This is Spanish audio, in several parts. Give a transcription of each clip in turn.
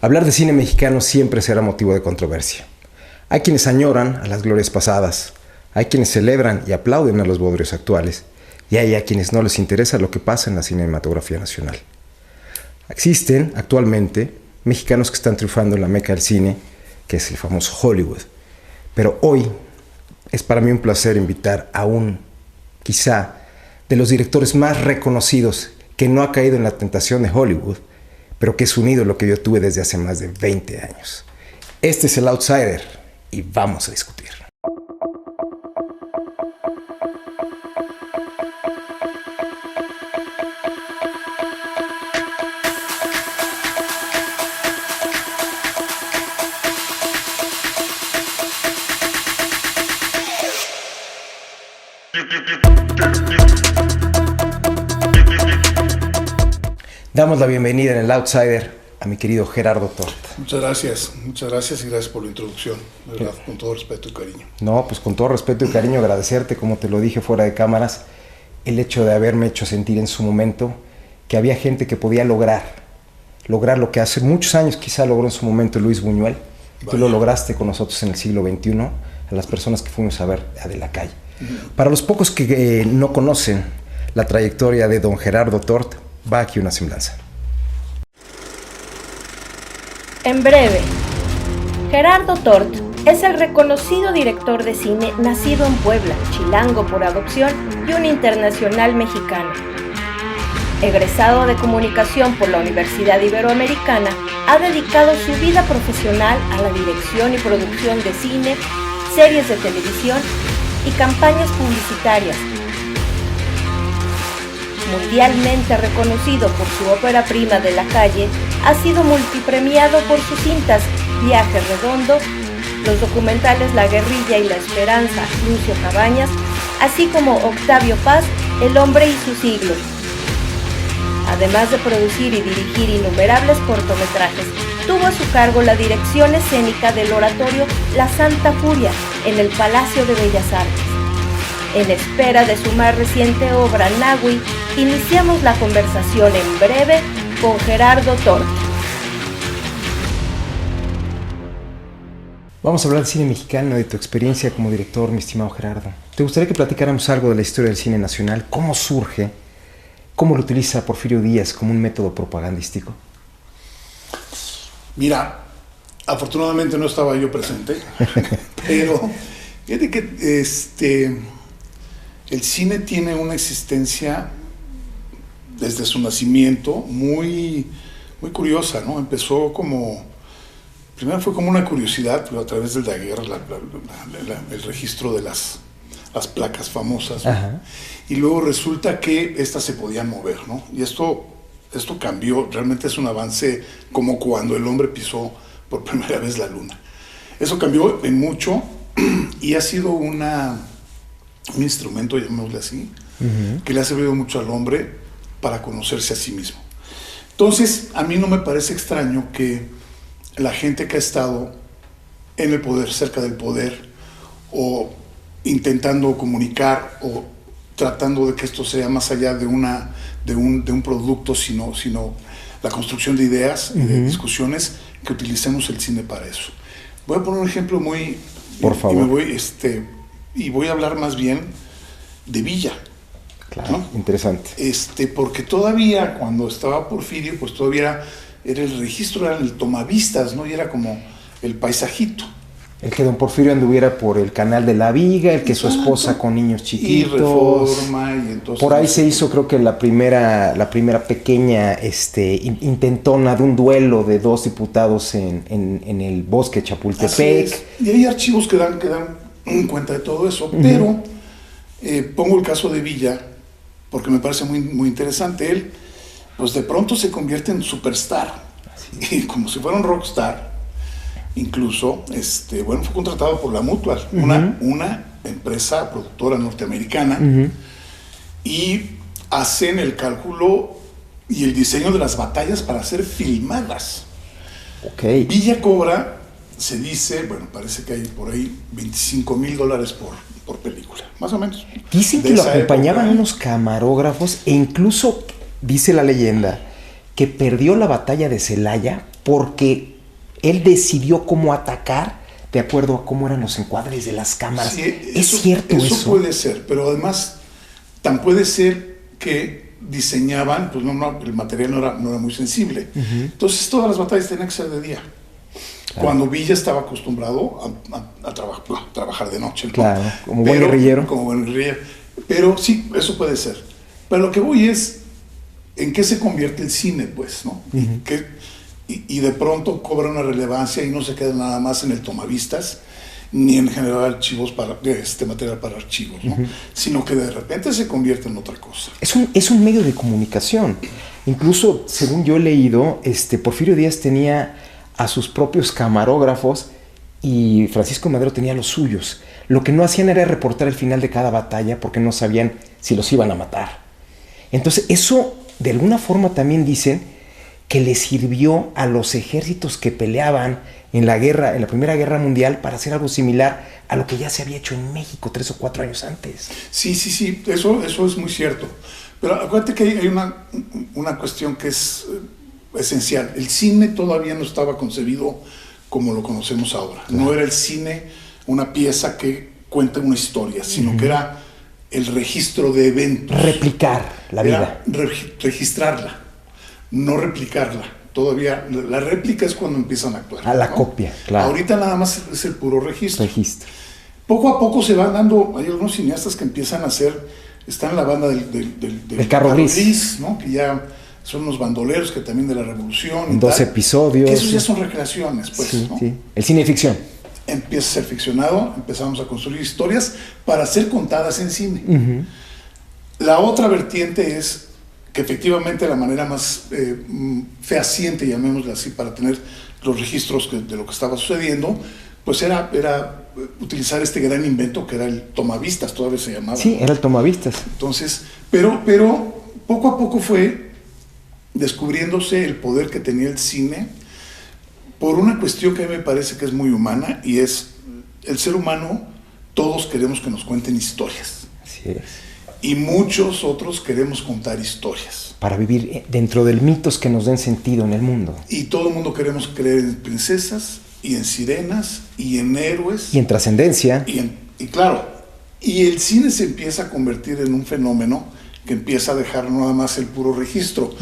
Hablar de cine mexicano siempre será motivo de controversia. Hay quienes añoran a las glorias pasadas, hay quienes celebran y aplauden a los bodrios actuales, y hay a quienes no les interesa lo que pasa en la cinematografía nacional. Existen, actualmente, mexicanos que están triunfando en la meca del cine, que es el famoso Hollywood. Pero hoy es para mí un placer invitar a quizá, de los directores más reconocidos que no ha caído en la tentación de Hollywood, pero que es un ídolo que yo tuve desde hace más de 20 años. Este es El Outsider y vamos a discutir. Damos la bienvenida en El Outsider a mi querido Gerardo Tort. Muchas gracias y gracias por la introducción, de verdad, con todo respeto y cariño. No, pues con todo respeto y cariño agradecerte, como te lo dije fuera de cámaras, el hecho de haberme hecho sentir en su momento que había gente que podía lograr lo que hace muchos años quizá logró en su momento Luis Buñuel. Vaya. Tú lo lograste con nosotros en el siglo XXI, a las personas que fuimos a ver a De la Calle. Para los pocos que no conocen la trayectoria de don Gerardo Tort, va aquí una semblanza. En breve, Gerardo Tort es el reconocido director de cine nacido en Puebla, chilango por adopción y un internacional mexicano. Egresado de comunicación por la Universidad Iberoamericana, ha dedicado su vida profesional a la dirección y producción de cine, series de televisión y campañas publicitarias. Mundialmente reconocido por su ópera prima De la Calle, ha sido multipremiado por sus cintas Viaje Redondo, los documentales La Guerrilla y la Esperanza, Lucio Cabañas, así como Octavio Paz, El Hombre y su Siglo. Además de producir y dirigir innumerables cortometrajes, tuvo a su cargo la dirección escénica del oratorio La Santa Furia en el Palacio de Bellas Artes. En espera de su más reciente obra, Nahui, iniciamos la conversación en breve con Gerardo Tort. Vamos a hablar de cine mexicano, de tu experiencia como director, mi estimado Gerardo. ¿Te gustaría que platicáramos algo de la historia del cine nacional? ¿Cómo surge? ¿Cómo lo utiliza Porfirio Díaz como un método propagandístico? Mira, afortunadamente no estaba yo presente, pero fíjate que el cine tiene una existencia desde su nacimiento muy, muy curiosa, ¿no? Empezó primero fue como una curiosidad, pero a través del daguerre, el registro de las placas famosas, ¿no? Y luego resulta que estas se podían mover, ¿no? Y esto cambió, realmente es un avance como cuando el hombre pisó por primera vez la luna. Eso cambió en mucho y ha sido un instrumento, llamémosle así, que le ha servido mucho al hombre para conocerse a sí mismo. Entonces, a mí no me parece extraño que la gente que ha estado en el poder, cerca del poder, o intentando comunicar, o tratando de que esto sea más allá de un producto, sino la construcción de ideas y de discusiones, que utilicemos el cine para eso. Voy a poner un ejemplo muy... Por favor. Y voy a hablar más bien de Villa. Claro, ¿no? Interesante. Porque todavía, cuando estaba Porfirio, pues todavía era el registro, era el tomavistas, ¿no? Y era como el paisajito. El que don Porfirio anduviera por el canal de la Viga, el que su esposa con niños chiquitos. Y Reforma, y entonces... Por ahí se hizo, creo que la primera pequeña intentona de un duelo de dos diputados en el bosque Chapultepec. Y hay archivos que dan en cuenta de todo eso, pero pongo el caso de Villa, porque me parece muy, muy interesante. Él, pues de pronto se convierte en superstar, y como si fuera un rockstar. Incluso, fue contratado por la Mutual, una empresa productora norteamericana, y hacen el cálculo y el diseño de las batallas para ser filmadas. Okay. Villa cobra, se dice, parece que hay por ahí $25,000 por película, más o menos. Dicen que lo acompañaban unos camarógrafos, e incluso dice la leyenda que perdió la batalla de Celaya porque él decidió cómo atacar de acuerdo a cómo eran los encuadres de las cámaras. Sí, ¿Es cierto eso? Eso puede ser, pero además tan puede ser que diseñaban, pues el material no era muy sensible. Entonces todas las batallas tenían que ser de día. Claro. Cuando Villa estaba acostumbrado a trabajar de noche, ¿no? Claro, como buen guerrillero. Como buen guerrillero. Pero sí, eso puede ser. Pero lo que voy es, ¿en qué se convierte el cine, pues, no? Y de pronto cobra una relevancia y no se queda nada más en el tomavistas, ni en generar archivos material para archivos, ¿no? Sino que de repente se convierte en otra cosa. Es un medio de comunicación. Incluso, según yo he leído, Porfirio Díaz tenía a sus propios camarógrafos y Francisco Madero tenía los suyos. Lo que no hacían era reportar el final de cada batalla porque no sabían si los iban a matar. Entonces eso de alguna forma también dicen que le sirvió a los ejércitos que peleaban en la Primera Guerra Mundial para hacer algo similar a lo que ya se había hecho en México 3 o 4 años antes. Sí, eso es muy cierto. Pero acuérdate que hay una cuestión que es esencial. El cine todavía no estaba concebido como lo conocemos ahora. Claro. No era el cine una pieza que cuenta una historia, sino que era el registro de eventos. Replicar la vida. Registrarla, no replicarla. Todavía la réplica es cuando empiezan a actuar. A la copia, claro. Ahorita nada más es el puro registro. Registro. Poco a poco se van dando, hay algunos cineastas que empiezan a hacer, están en la banda del Carro Gris, ¿no? Que ya son unos bandoleros que también de la revolución. En 2 episodios. Que esos ya son recreaciones, pues. Sí, ¿no? sí. El cine ficción. Empieza a ser ficcionado, empezamos a construir historias para ser contadas en cine. La otra vertiente es que efectivamente la manera más fehaciente, llamémosla así, para tener los registros de lo que estaba sucediendo, pues era utilizar este gran invento que era el tomavistas, todavía se llamaba. Sí, era el tomavistas. Entonces, pero poco a poco fue descubriéndose el poder que tenía el cine por una cuestión que a mí me parece que es muy humana, y es el ser humano, todos queremos que nos cuenten historias. Así es. Y muchos otros queremos contar historias. Para vivir dentro de mitos que nos den sentido en el mundo. Y todo el mundo queremos creer en princesas, y en sirenas, y en héroes. Y en trascendencia. Y claro, y el cine se empieza a convertir en un fenómeno que empieza a dejar nada más el puro registro.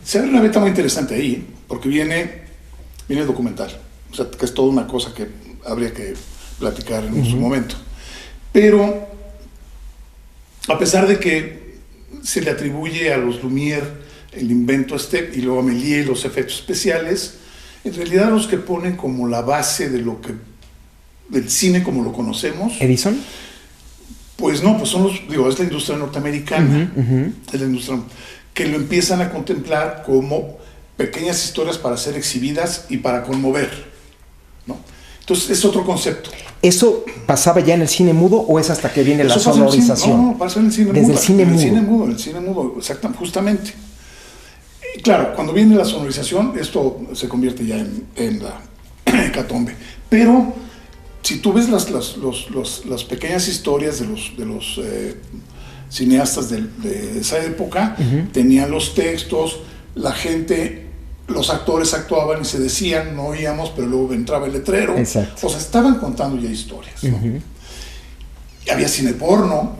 Se abre una beta muy interesante ahí, porque viene el documental. O sea, que es toda una cosa que habría que platicar en su momento. Pero a pesar de que se le atribuye a los Lumière el invento y luego a Méliès los efectos especiales, en realidad los que ponen como la base del cine como lo conocemos. ¿Edison? Pues no, pues es la industria norteamericana, es la industria que lo empiezan a contemplar como pequeñas historias para ser exhibidas y para conmover, ¿no? Entonces es otro concepto. ¿Eso pasaba ya en el cine mudo o es hasta que viene la sonorización? No, pasó en el cine mudo. Desde el cine mudo. En el cine mudo, exactamente, justamente. Y claro, cuando viene la sonorización, esto se convierte ya en la hecatombe. Pero si tú ves las pequeñas historias de los cineastas de esa época, tenían los textos, la gente, los actores actuaban y se decían, no oíamos, pero luego entraba el letrero. Exacto. O sea, estaban contando ya historias, ¿no? Había cine porno.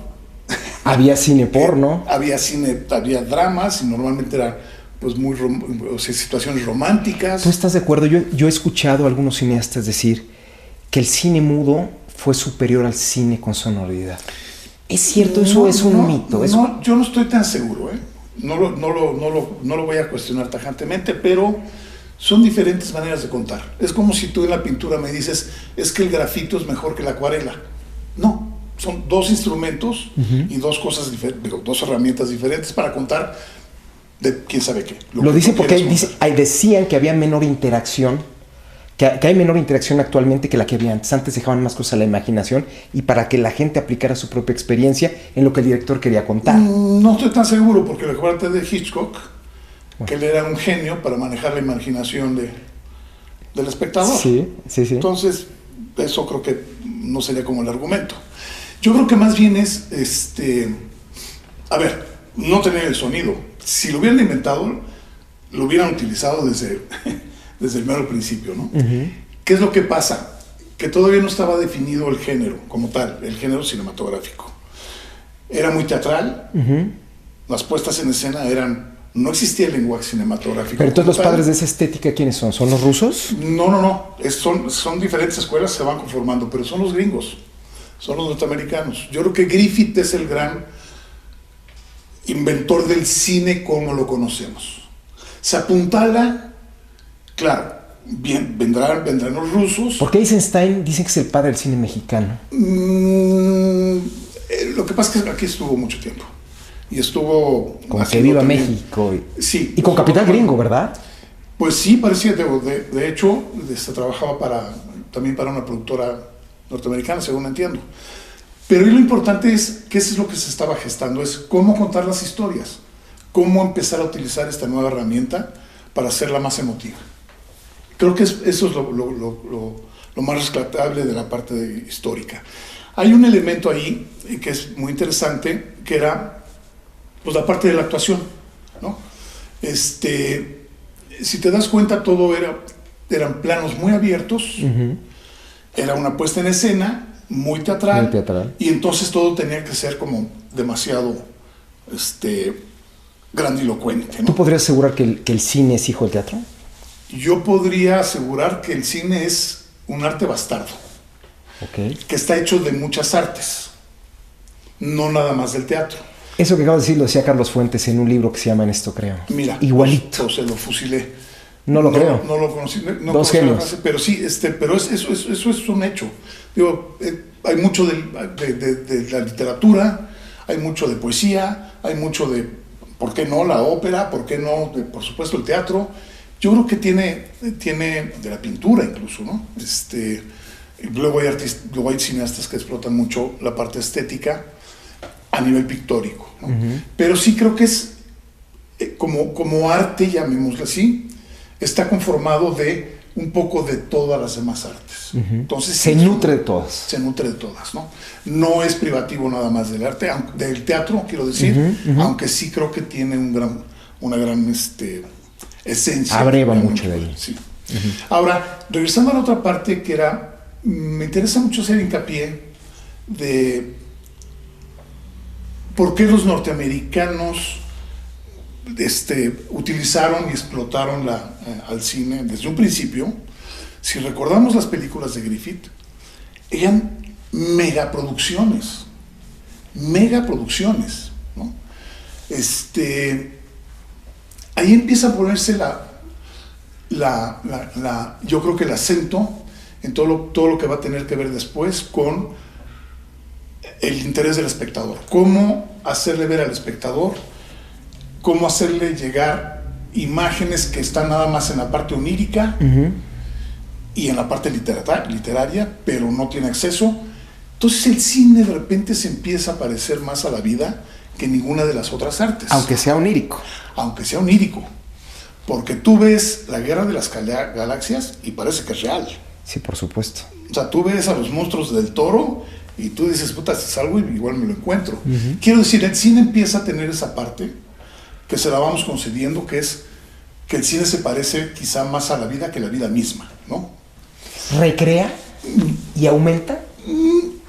Había cine porno. Había dramas, y normalmente era pues situaciones románticas. ¿Tú estás de acuerdo? Yo he escuchado a algunos cineastas decir que el cine mudo fue superior al cine con sonoridad. ¿Es cierto? ¿Eso es un mito? No, yo no estoy tan seguro, ¿eh? No lo voy a cuestionar tajantemente, pero son diferentes maneras de contar. Es como si tú en la pintura me dices, es que el grafito es mejor que la acuarela. No, son dos instrumentos y dos cosas diferentes, dos herramientas diferentes para contar de quién sabe qué. Lo dice porque decían que había menor interacción, que hay menor interacción actualmente que la que había antes. Antes dejaban más cosas a la imaginación y para que la gente aplicara su propia experiencia en lo que el director quería contar. No estoy tan seguro, porque recuérdate de Hitchcock, que él era un genio para manejar la imaginación del espectador. Sí. Entonces, eso creo que no sería como el argumento. Yo creo que más bien es, no tener el sonido. Si lo hubieran inventado, lo hubieran utilizado desde desde el mero principio, ¿no? ¿Qué es lo que pasa? Que todavía no estaba definido el género como tal, el género cinematográfico. Era muy teatral, las puestas en escena no existía el lenguaje cinematográfico. Pero entonces los padres de esa estética, ¿quiénes son? ¿Son los rusos? No. Son diferentes escuelas, se van conformando, pero son los gringos, son los norteamericanos. Yo creo que Griffith es el gran inventor del cine como lo conocemos. Se apuntala, claro, bien, vendrán los rusos. ¿Por qué Eisenstein dicen que es el padre del cine mexicano? Lo que pasa es que aquí estuvo mucho tiempo. Y estuvo... Como que viva México. Sí. Y con capital gringo, ¿verdad? Pues sí, parecía. De hecho, trabajaba también para una productora norteamericana, según entiendo. Pero lo importante es que eso es lo que se estaba gestando, es cómo contar las historias, cómo empezar a utilizar esta nueva herramienta para hacerla más emotiva. Creo que eso es lo más rescatable de la parte histórica. Hay un elemento ahí que es muy interesante, que era pues la parte de la actuación, ¿no? Si te das cuenta, todo eran planos muy abiertos, era una puesta en escena muy teatral, y entonces todo tenía que ser como demasiado grandilocuente, ¿no? ¿Tú podrías asegurar que el cine es hijo del teatro? Yo podría asegurar que el cine es un arte bastardo, que está hecho de muchas artes, no nada más del teatro. Eso que acabo de decir lo decía Carlos Fuentes en un libro que se llama En esto creo. Mira, igualito. Se lo fusilé. No lo creo. No lo conocí. No Dos genios. Pero sí, pero eso es un hecho. Digo, hay mucho de la literatura, hay mucho de poesía, hay mucho de, ¿por qué no la ópera? ¿Por qué no, por supuesto, el teatro? Yo creo que tiene de la pintura incluso, ¿no? Luego hay cineastas que explotan mucho la parte estética a nivel pictórico, ¿no? Pero sí creo que es como arte, llamémoslo así, está conformado de un poco de todas las demás artes. Entonces se nutre de todas. Se nutre de todas, ¿no? No es privativo nada más del arte, del teatro, quiero decir, aunque sí creo que tiene una gran esencia. Abreva mucho de ahí. Sí. Ahora, regresando a la otra parte que me interesa mucho hacer hincapié de por qué los norteamericanos utilizaron y explotaron al cine desde un principio. Si recordamos las películas de Griffith, eran megaproducciones, ¿no? Ahí empieza a ponerse yo creo que el acento en todo lo que va a tener que ver después con el interés del espectador. Cómo hacerle ver al espectador, cómo hacerle llegar imágenes que están nada más en la parte onírica y en la parte literaria, pero no tiene acceso. Entonces el cine de repente se empieza a parecer más a la vida que ninguna de las otras artes. Aunque sea onírico. Porque tú ves La Guerra de las Galaxias y parece que es real. Sí, por supuesto. O sea, tú ves a los monstruos del Toro y tú dices, puta, si salgo y igual me lo encuentro. Quiero decir, el cine empieza a tener esa parte que se la vamos concediendo, que es que el cine se parece quizá más a la vida que la vida misma, ¿no? ¿Recrea y aumenta?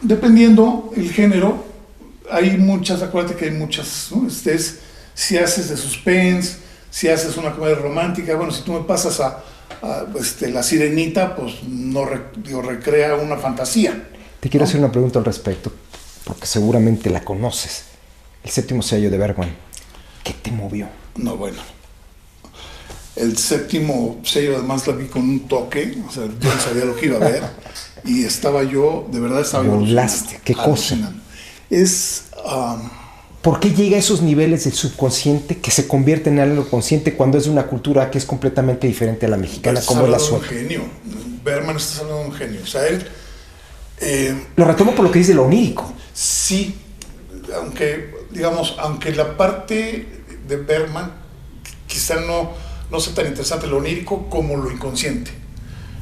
Dependiendo el género, hay muchas, acuérdate que hay muchas, ¿no? Si haces de suspense, si haces una comedia romántica, bueno, si tú me pasas a La Sirenita, pues no recrea una fantasía. Te quiero hacer una pregunta al respecto, porque seguramente la conoces. El séptimo sello de Bergman. ¿Qué te movió? No, bueno. El séptimo sello además la vi con un toque, o sea, yo no sabía lo que iba a ver, y de verdad estaba yo... Volaste, qué cosa. ¿Por qué llega a esos niveles del subconsciente que se convierte en algo consciente cuando es de una cultura que es completamente diferente a la mexicana, como es la sueca? Un genio. Bergman está hablando de un genio. O sea, él... Lo retomo por lo que dice lo onírico. Sí, aunque la parte de Bergman quizá no sea tan interesante lo onírico como lo inconsciente,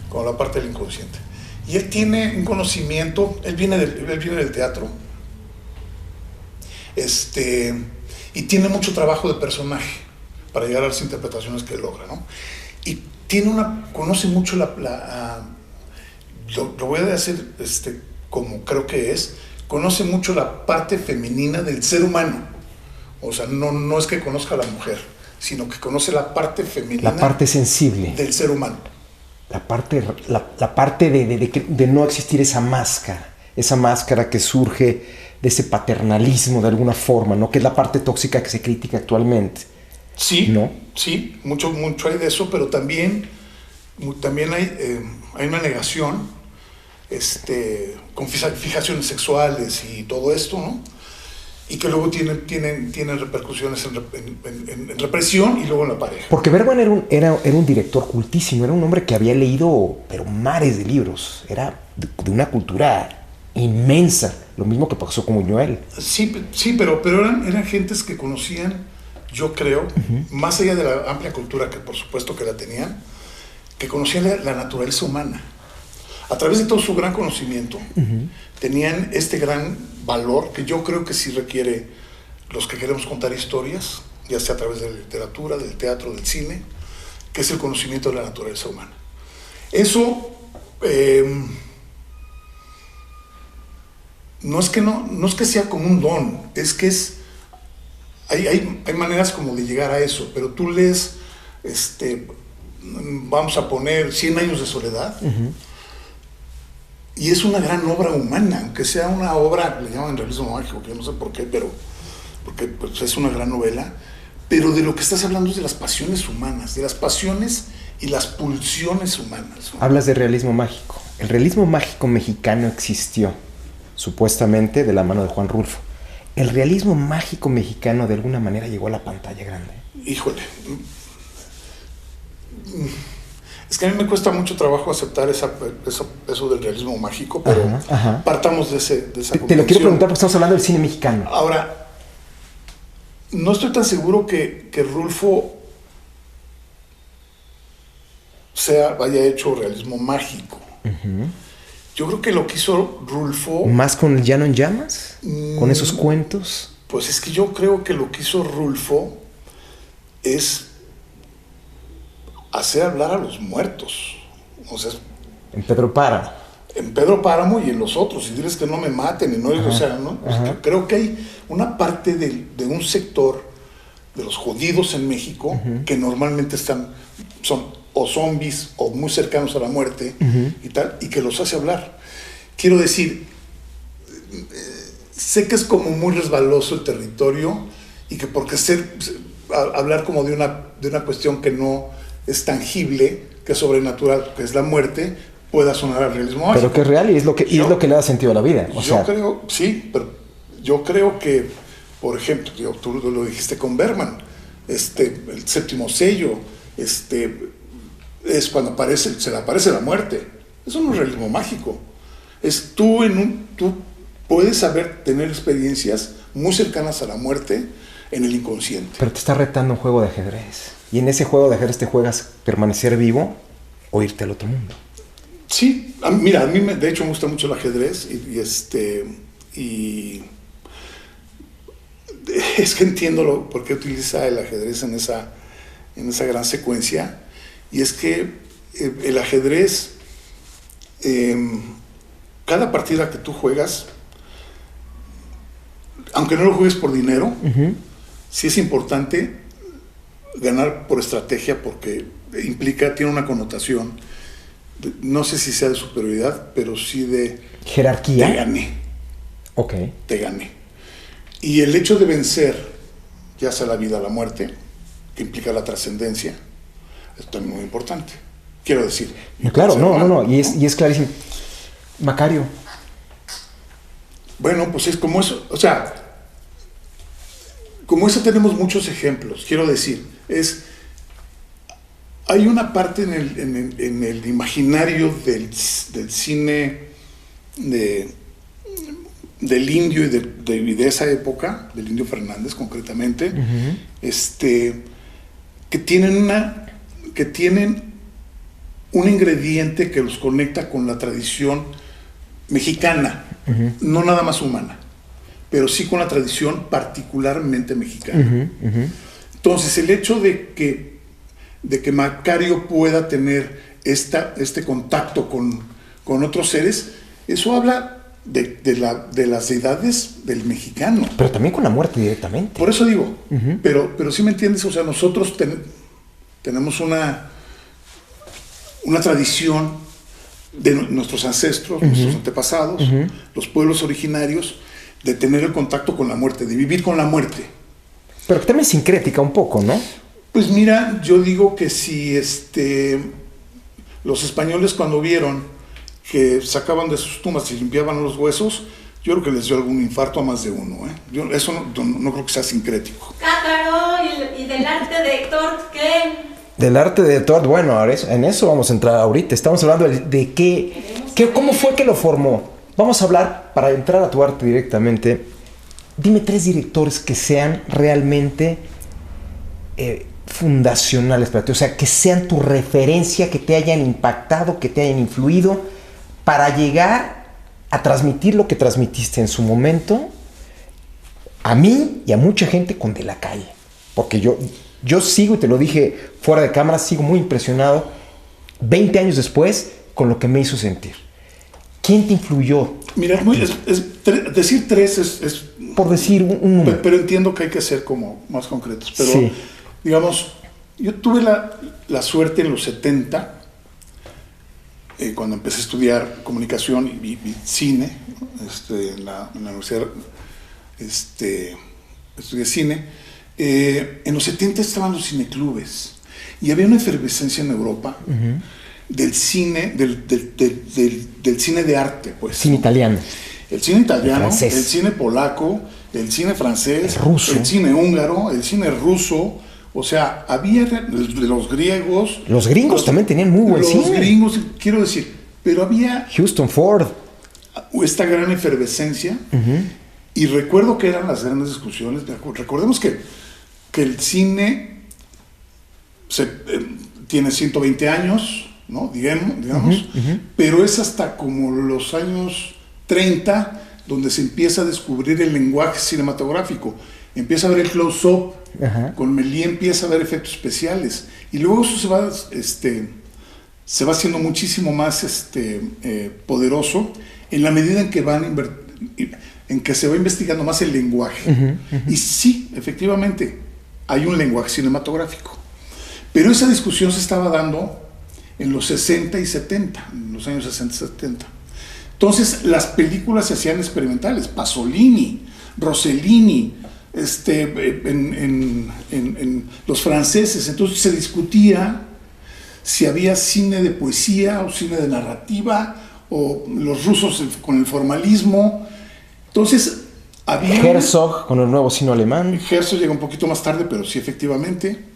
como la parte del inconsciente. Y él tiene un conocimiento, él viene del teatro, y tiene mucho trabajo de personaje para llegar a las interpretaciones que logra, ¿no? Y conoce mucho lo voy a decir como creo que conoce mucho la parte femenina del ser humano. O sea, no es que conozca a la mujer, sino que conoce la parte femenina. La parte sensible. Del ser humano. La parte de no existir esa máscara que surge de ese paternalismo de alguna forma, ¿no? Que es la parte tóxica que se critica actualmente. Sí, ¿no? Sí, mucho hay de eso, pero también hay una negación con fijaciones sexuales y todo esto, ¿no? Y que luego tienen repercusiones en represión y luego en la pareja. Porque Bergman era un director cultísimo, era un hombre que había leído pero mares de libros, era de una cultura inmensa, lo mismo que pasó con Buñuel. Sí, pero eran gentes que conocían, yo creo, más allá de la amplia cultura que por supuesto que la tenían, que conocían la naturaleza humana. A través de todo su gran conocimiento, tenían este gran valor que yo creo que sí requiere los que queremos contar historias, ya sea a través de la literatura, del teatro, del cine, que es el conocimiento de la naturaleza humana. Eso no es que sea como un don, es que hay maneras como de llegar a eso, pero tú lees, vamos a poner 100 años de soledad, y es una gran obra humana, aunque sea una obra, le llaman realismo mágico, que yo no sé por qué, porque pues, es una gran novela, pero de lo que estás hablando es de las pasiones humanas, de las pasiones y las pulsiones humanas, ¿no? Hablas de realismo mágico. El realismo mágico mexicano existió, supuestamente, de la mano de Juan Rulfo. ¿El realismo mágico mexicano de alguna manera llegó a la pantalla grande? Híjole. Es que a mí me cuesta mucho trabajo aceptar eso del realismo mágico, pero partamos de esa convención. Te lo quiero preguntar porque estamos hablando del cine mexicano. Ahora, no estoy tan seguro que Rulfo haya hecho realismo mágico. Yo creo que lo que hizo Rulfo... ¿Más con El Llano en Llamas? ¿Con esos cuentos? Pues es que yo creo que lo que hizo Rulfo es hacer hablar a los muertos. O sea, en Pedro Páramo. En Pedro Páramo y en los otros, y diles que no me maten, y no, o sea, ¿no? Pues creo que hay una parte de un sector de los jodidos en México que normalmente son o zombies o muy cercanos a la muerte y tal, y que los hace hablar. Quiero decir, sé que es como muy resbaloso el territorio y que porque hablar como de una cuestión que no es tangible, que es sobrenatural, que es la muerte, pueda sonar al realismo mágico. Pero que es real y es lo que le da sentido a la vida. Creo, sí, pero yo creo que, por ejemplo, tú lo dijiste con Bergman, el séptimo sello, es cuando se le aparece la muerte. Eso no es realismo mágico. Es tú puedes tener experiencias muy cercanas a la muerte en el inconsciente. Pero te está retando un juego de ajedrez. Y en ese juego de ajedrez te juegas permanecer vivo o irte al otro mundo. Sí, mira, a mí de hecho me gusta mucho el ajedrez y es que entiendo por qué utiliza el ajedrez en esa gran secuencia, y es que el ajedrez, cada partida que tú juegas, aunque no lo juegues por dinero, sí es importante ganar por estrategia, porque tiene una connotación, no sé si sea de superioridad, pero sí de jerarquía. Te gané. Ok. Te gané. Y el hecho de vencer, ya sea la vida o la muerte, que implica la trascendencia, es también muy importante. Quiero decir. Claro, no. Y es clarísimo. Macario. Bueno, pues es como eso. O sea, como eso tenemos muchos ejemplos. Quiero decir, hay una parte en el imaginario del cine del indio y de esa época, del Indio Fernández concretamente, que tienen un ingrediente que los conecta con la tradición mexicana, no nada más humana, pero sí con la tradición particularmente mexicana. Entonces, el hecho de que de que Macario pueda tener este contacto con otros seres, eso habla de las deidades del mexicano. Pero también con la muerte directamente. Por eso digo, pero sí me entiendes, o sea, nosotros tenemos una tradición de nuestros ancestros, nuestros antepasados, los pueblos originarios, de tener el contacto con la muerte, de vivir con la muerte. Pero que también es sincrética un poco, ¿no? Pues mira, yo digo que si los españoles cuando vieron que sacaban de sus tumbas y limpiaban los huesos, yo creo que les dio algún infarto a más de uno, ¿eh? Eso no creo que sea sincrético. Cácaro, ¿y del arte de Héctor qué? Del arte de Héctor, bueno, ahora en eso vamos a entrar ahorita. Estamos hablando de cómo fue que lo formó. Vamos a hablar, para entrar a tu arte directamente, dime 3 directores que sean realmente fundacionales para ti, o sea, que sean tu referencia, que te hayan impactado, que te hayan influido, para llegar a transmitir lo que transmitiste en su momento, a mí y a mucha gente con De la Calle. Porque yo sigo, y te lo dije fuera de cámara, sigo muy impresionado 20 años después con lo que me hizo sentir. ¿Quién te influyó? Mira, decir 3 es por decir un número. Pero entiendo que hay que ser como más concretos. Pero, sí, digamos, yo tuve la suerte en los 70, cuando empecé a estudiar comunicación y cine, en la universidad, estudié cine. En los 70 estaban los cineclubes y había una efervescencia en Europa del cine, del cine de arte, pues. Cine italiano. El cine italiano, el cine polaco, el cine francés, el ruso, el cine húngaro, el cine ruso. O sea, había los griegos. Los gringos también tenían muy buen cine. Los gringos, quiero decir, pero había Houston Ford. Esta gran efervescencia. Y recuerdo que eran las grandes discusiones. Recordemos que el cine tiene 120 años, ¿no? Digamos, pero es hasta como los años 30 donde se empieza a descubrir el lenguaje cinematográfico. Empieza a ver el close-up, con Méliès empieza a ver efectos especiales, y luego eso se va haciendo muchísimo más poderoso en la medida en que se va investigando más el lenguaje. Y sí, efectivamente, hay un lenguaje cinematográfico. Pero esa discusión se estaba dando en los 60 y 70, en los años 60 y 70. Entonces, las películas se hacían experimentales. Pasolini, Rossellini, en los franceses. Entonces se discutía si había cine de poesía o cine de narrativa, o los rusos con el formalismo. Entonces había... Herzog con el nuevo cine alemán. Herzog llega un poquito más tarde, pero sí, efectivamente.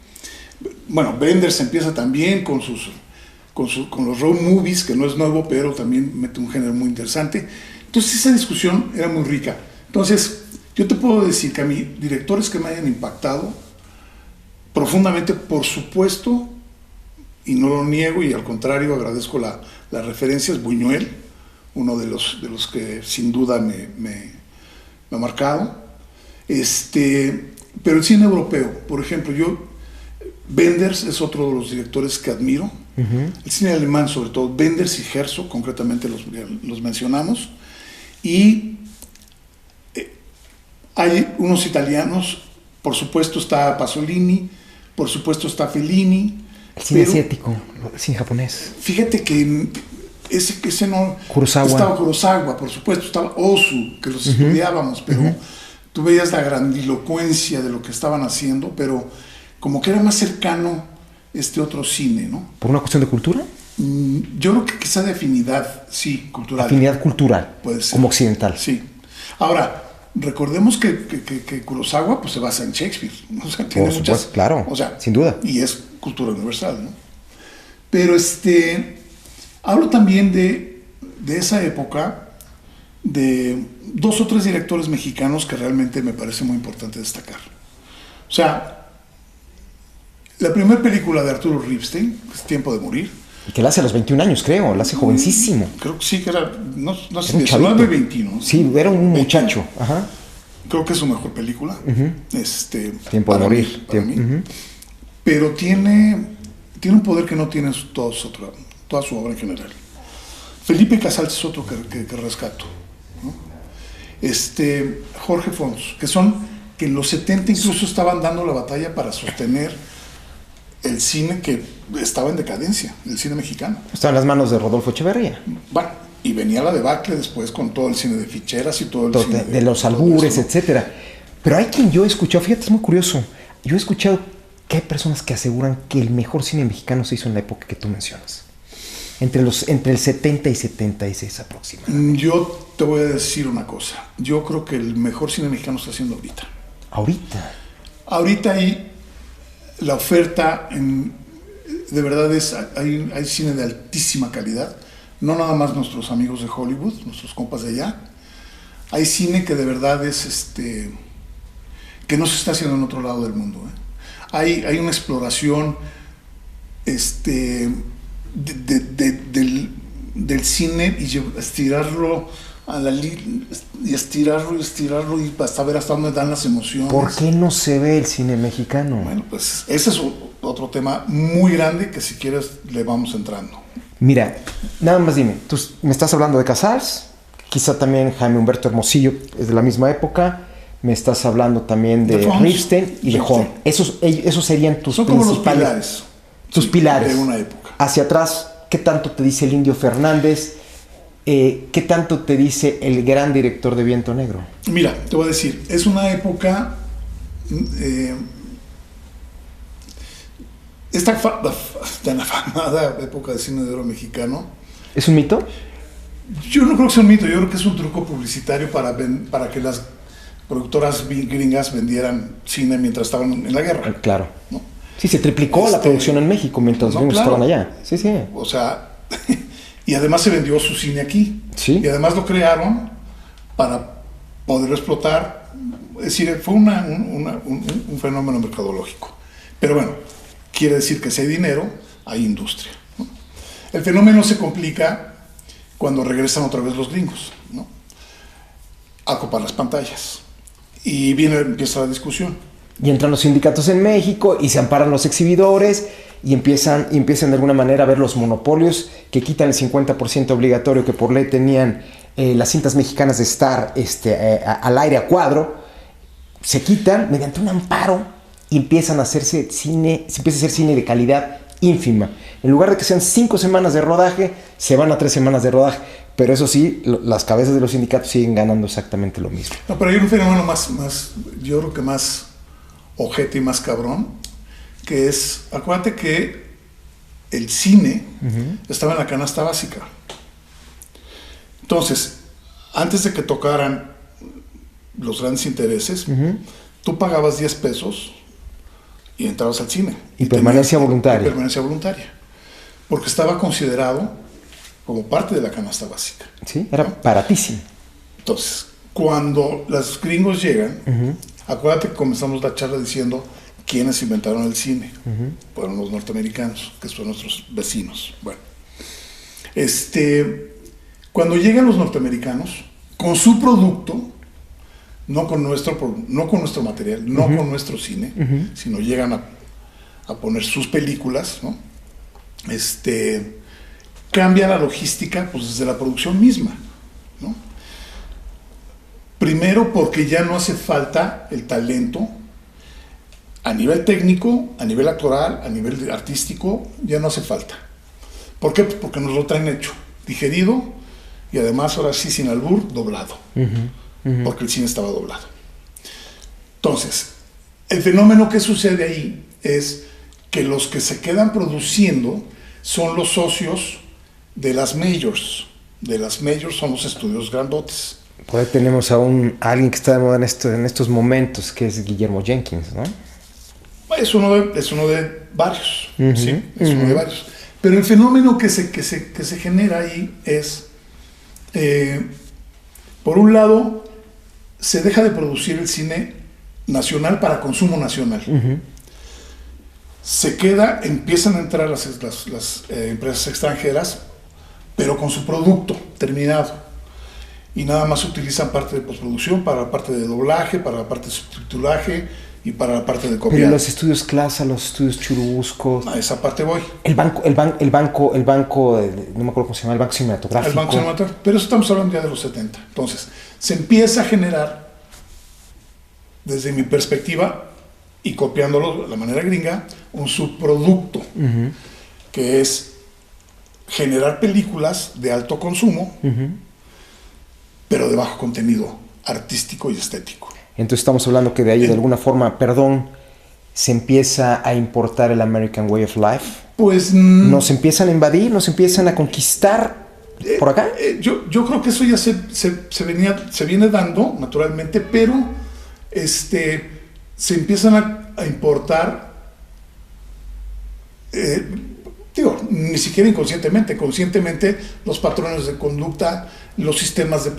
Bueno, Wenders empieza también con los road movies, que no es nuevo, pero también mete un género muy interesante. Entonces esa discusión era muy rica. Entonces yo te puedo decir que a mí, directores que me hayan impactado profundamente, por supuesto, y no lo niego, y al contrario agradezco las referencias, Buñuel, uno de los que sin duda me ha marcado. Pero el cine europeo, por ejemplo, Wenders es otro de los directores que admiro. El cine alemán, sobre todo, Wenders y Herzog, concretamente los mencionamos. Y hay unos italianos, por supuesto está Pasolini, por supuesto está Fellini. El cine asiático, el cine japonés. Fíjate que ese no... Kurosawa. Estaba Kurosawa, por supuesto, estaba Ozu, que los estudiábamos, pero tú veías la grandilocuencia de lo que estaban haciendo, pero como que era más cercano otro cine, ¿no? ¿Por una cuestión de cultura? Yo creo que quizá de afinidad, sí, cultural. Afinidad cultural, puede ser. Como occidental. Sí. Ahora, recordemos que Kurosawa pues, se basa en Shakespeare. O sea, tiene por supuesto, claro, o sea, sin duda. Y es cultura universal, ¿no? Pero hablo también de esa época, de 2 o 3 directores mexicanos que realmente me parece muy importante destacar. O sea, la primera película de Arturo Ripstein, que es Tiempo de Morir. Y que la hace a los 21 años, creo, la hace jovencísimo. Creo que sí, que era, no sé, un 19, 21. Sí, era un muchacho. Ajá. Creo que es su mejor película. Tiempo de Morir. Para mí. Pero tiene tiene un poder que no tiene toda su obra en general. Felipe Casals es otro que rescato, ¿no? Jorge Fons, que en los 70 incluso estaban dando la batalla para sostener el cine que estaba en decadencia, el cine mexicano. Estaba en las manos de Rodolfo Echeverría. Bueno, y venía la debacle después con todo el cine de ficheras y todo el cine de los albures, etcétera. Pero hay quien yo he escuchado, fíjate, es muy curioso, yo he escuchado que hay personas que aseguran que el mejor cine mexicano se hizo en la época que tú mencionas. Entre el 70 y 76 aproximadamente. Yo te voy a decir una cosa. Yo creo que el mejor cine mexicano está haciendo ahorita. ¿Ahorita? Ahorita hay la oferta, de verdad hay cine de altísima calidad. No nada más nuestros amigos de Hollywood, nuestros compas de allá. Hay cine que de verdad es que no se está haciendo en otro lado del mundo, ¿eh? Hay una exploración del cine y estirarlo y estirarlo y hasta ver hasta dónde dan las emociones. ¿Por qué no se ve el cine mexicano? Bueno, pues ese es otro tema muy grande que si quieres le vamos entrando. Mira, nada más dime, tú me estás hablando de Casals, quizá también Jaime Humberto Hermosillo es de la misma época, me estás hablando también de Ripstein y de Horn. Esos serían tus Son principales... como los pilares. Tus pilares. De una época. Hacia atrás, ¿qué tanto te dice el Indio Fernández? ¿Qué tanto te dice el gran director de Viento Negro? Mira, te voy a decir, es una época... esta tan afamada época de cine de oro mexicano. ¿Es un mito? Yo no creo que sea un mito, yo creo que es un truco publicitario para que las productoras gringas vendieran cine mientras estaban en la guerra. Claro. ¿No? Sí, se triplicó la producción en México mientras los gringos estaban allá. Sí, sí. O sea, y además se vendió su cine aquí. Sí. Y además lo crearon para poderlo explotar. Es decir, fue un fenómeno mercadológico. Pero bueno, quiere decir que si hay dinero, hay industria, ¿no? El fenómeno se complica cuando regresan otra vez los gringos, ¿no? A copar las pantallas. Y empieza la discusión. Y entran los sindicatos en México y se amparan los exhibidores y empiezan de alguna manera a ver los monopolios que quitan el 50% obligatorio que por ley tenían las cintas mexicanas de estar al aire a cuadro. Se quitan mediante un amparo y empiezan a hacerse cine, se empieza a hacer cine de calidad ínfima. En lugar de que sean 5 semanas de rodaje, se van a 3 semanas de rodaje. Pero eso sí, las cabezas de los sindicatos siguen ganando exactamente lo mismo. No, pero hay un fenómeno más, yo creo que más ojete y más cabrón, que es, acuérdate que el cine estaba en la canasta básica. Entonces, antes de que tocaran los grandes intereses, tú pagabas 10 pesos y entrabas al cine. Y permanencia voluntaria. Y permanencia voluntaria. Porque estaba considerado como parte de la canasta básica. Sí, era baratísimo. Entonces, cuando los gringos llegan, acuérdate que comenzamos la charla diciendo quiénes inventaron el cine. Fueron los norteamericanos, que son nuestros vecinos. Bueno, cuando llegan los norteamericanos, con su producto, no con nuestro material, no con nuestro cine, sino llegan a poner sus películas, ¿no? Cambia la logística pues desde la producción misma, ¿no? Primero porque ya no hace falta el talento a nivel técnico, a nivel actoral, a nivel artístico, ya no hace falta. ¿Por qué? Pues porque nos lo traen hecho, digerido y además ahora sí sin albur, doblado, porque el cine estaba doblado. Entonces, el fenómeno que sucede ahí es que los que se quedan produciendo son los socios de las majors. De las majors son los estudios grandotes. Por ahí tenemos a alguien que está de moda en estos momentos, que es Guillermo Jenkins, ¿no? Es uno de varios, sí, es uno de varios. Pero el fenómeno que se genera ahí es, por un lado, se deja de producir el cine nacional para consumo nacional. Empiezan a entrar las empresas extranjeras, pero con su producto terminado. Y nada más utilizan parte de postproducción para la parte de doblaje, para la parte de subtitulaje y para la parte de Pero copiar. los estudios Clasa, los estudios Churubusco, A esa parte voy. el banco, no me acuerdo cómo se llama, el banco cinematográfico. El banco cinematográfico. Pero eso estamos hablando ya de los 70. Entonces, se empieza a generar, desde mi perspectiva, y copiándolo de la manera gringa, un subproducto, que es generar películas de alto consumo, pero de bajo contenido artístico y estético. Entonces estamos hablando que de ahí, de alguna forma, se empieza a importar el American Way of Life. Pues Nos empiezan a invadir, nos empiezan a conquistar por acá. yo creo que eso ya se viene dando naturalmente, pero se empiezan a importar, ni siquiera inconscientemente, conscientemente los patrones de conducta, los sistemas de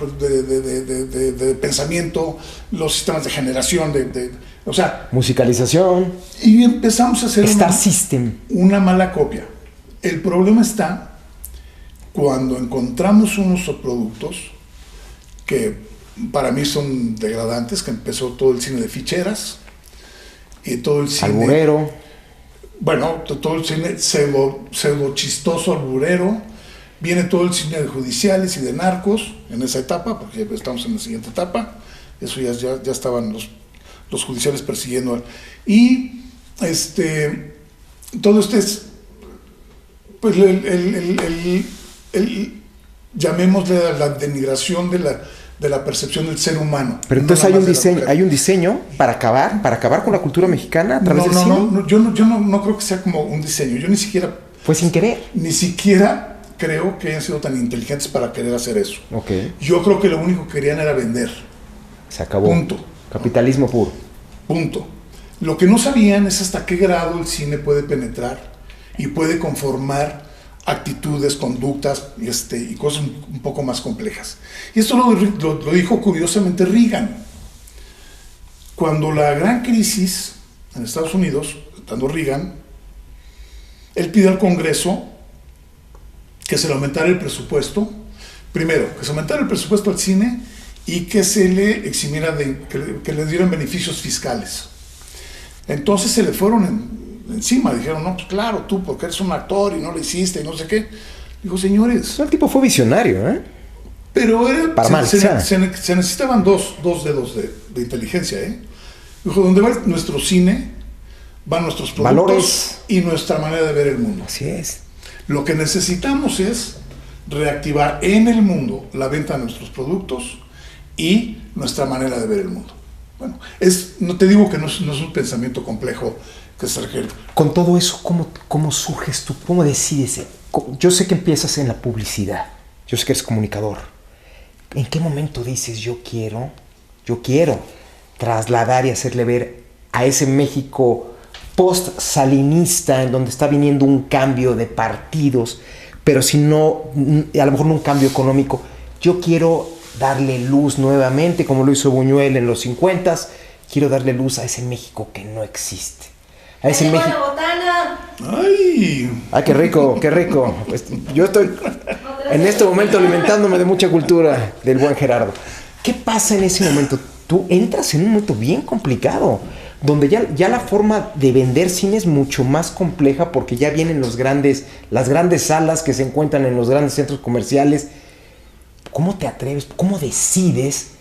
pensamiento, los sistemas de generación, o sea, Musicalización. y empezamos a hacer Star System. una mala copia. El problema está cuando encontramos unos subproductos que para mí son degradantes, que empezó todo el cine de ficheras y todo el cine... Alburero. Bueno, todo el cine pseudo chistoso, alburero. Viene todo el cine de judiciales y de narcos en esa etapa, porque ya estamos en la siguiente etapa. Eso ya estaban los judiciales persiguiendo. Y todo es, pues, llamémosle la denigración de la percepción del ser humano. Pero entonces hay un diseño para acabar con la cultura mexicana a través del cine. Yo no creo que sea como un diseño. Yo ni siquiera... Fue sin querer. Ni siquiera creo que hayan sido tan inteligentes para querer hacer eso. Okay. Yo creo que lo único que querían era vender. Se acabó. Punto. Capitalismo puro. Punto. Lo que no sabían es hasta qué grado el cine puede penetrar y puede conformar actitudes, conductas y cosas un poco más complejas. Y esto lo dijo curiosamente Reagan. Cuando la gran crisis en Estados Unidos, estando Reagan, él pidió al Congreso que se le aumentara el presupuesto. Primero, que se aumentara el presupuesto al cine y que se le eximiera, que le dieran beneficios fiscales. Entonces se le fueron encima, dijeron, no, pues claro, tú porque eres un actor y no lo hiciste y no sé qué. Dijo, señores... El tipo fue visionario, ¿eh? Pero se se necesitaban dos dedos de inteligencia, ¿eh? Dijo, donde va nuestro cine, van nuestros productos, valores y nuestra manera de ver el mundo. Así es. Lo que necesitamos es reactivar en el mundo la venta de nuestros productos y nuestra manera de ver el mundo. Bueno, no te digo que no es un pensamiento complejo que se requiere. Con todo eso, ¿cómo surges tú? ¿Cómo decides? Yo sé que empiezas en la publicidad. Yo sé que eres comunicador. ¿En qué momento dices yo quiero trasladar y hacerle ver a ese México post-salinista, en donde está viniendo un cambio de partidos, pero si no, a lo mejor no un cambio económico? Yo quiero darle luz nuevamente, como lo hizo Buñuel en los 50s, quiero darle luz a ese México que no existe. A ese México... la botana! ¡Ay! ¡Ay, qué rico, qué rico! Pues yo estoy en este momento alimentándome de mucha cultura del buen Gerardo. ¿Qué pasa en ese momento? Tú entras en un momento bien complicado, donde ya la forma de vender cine es mucho más compleja, porque ya vienen las grandes salas que se encuentran en los grandes centros comerciales. ¿Cómo te atreves? ¿Cómo decides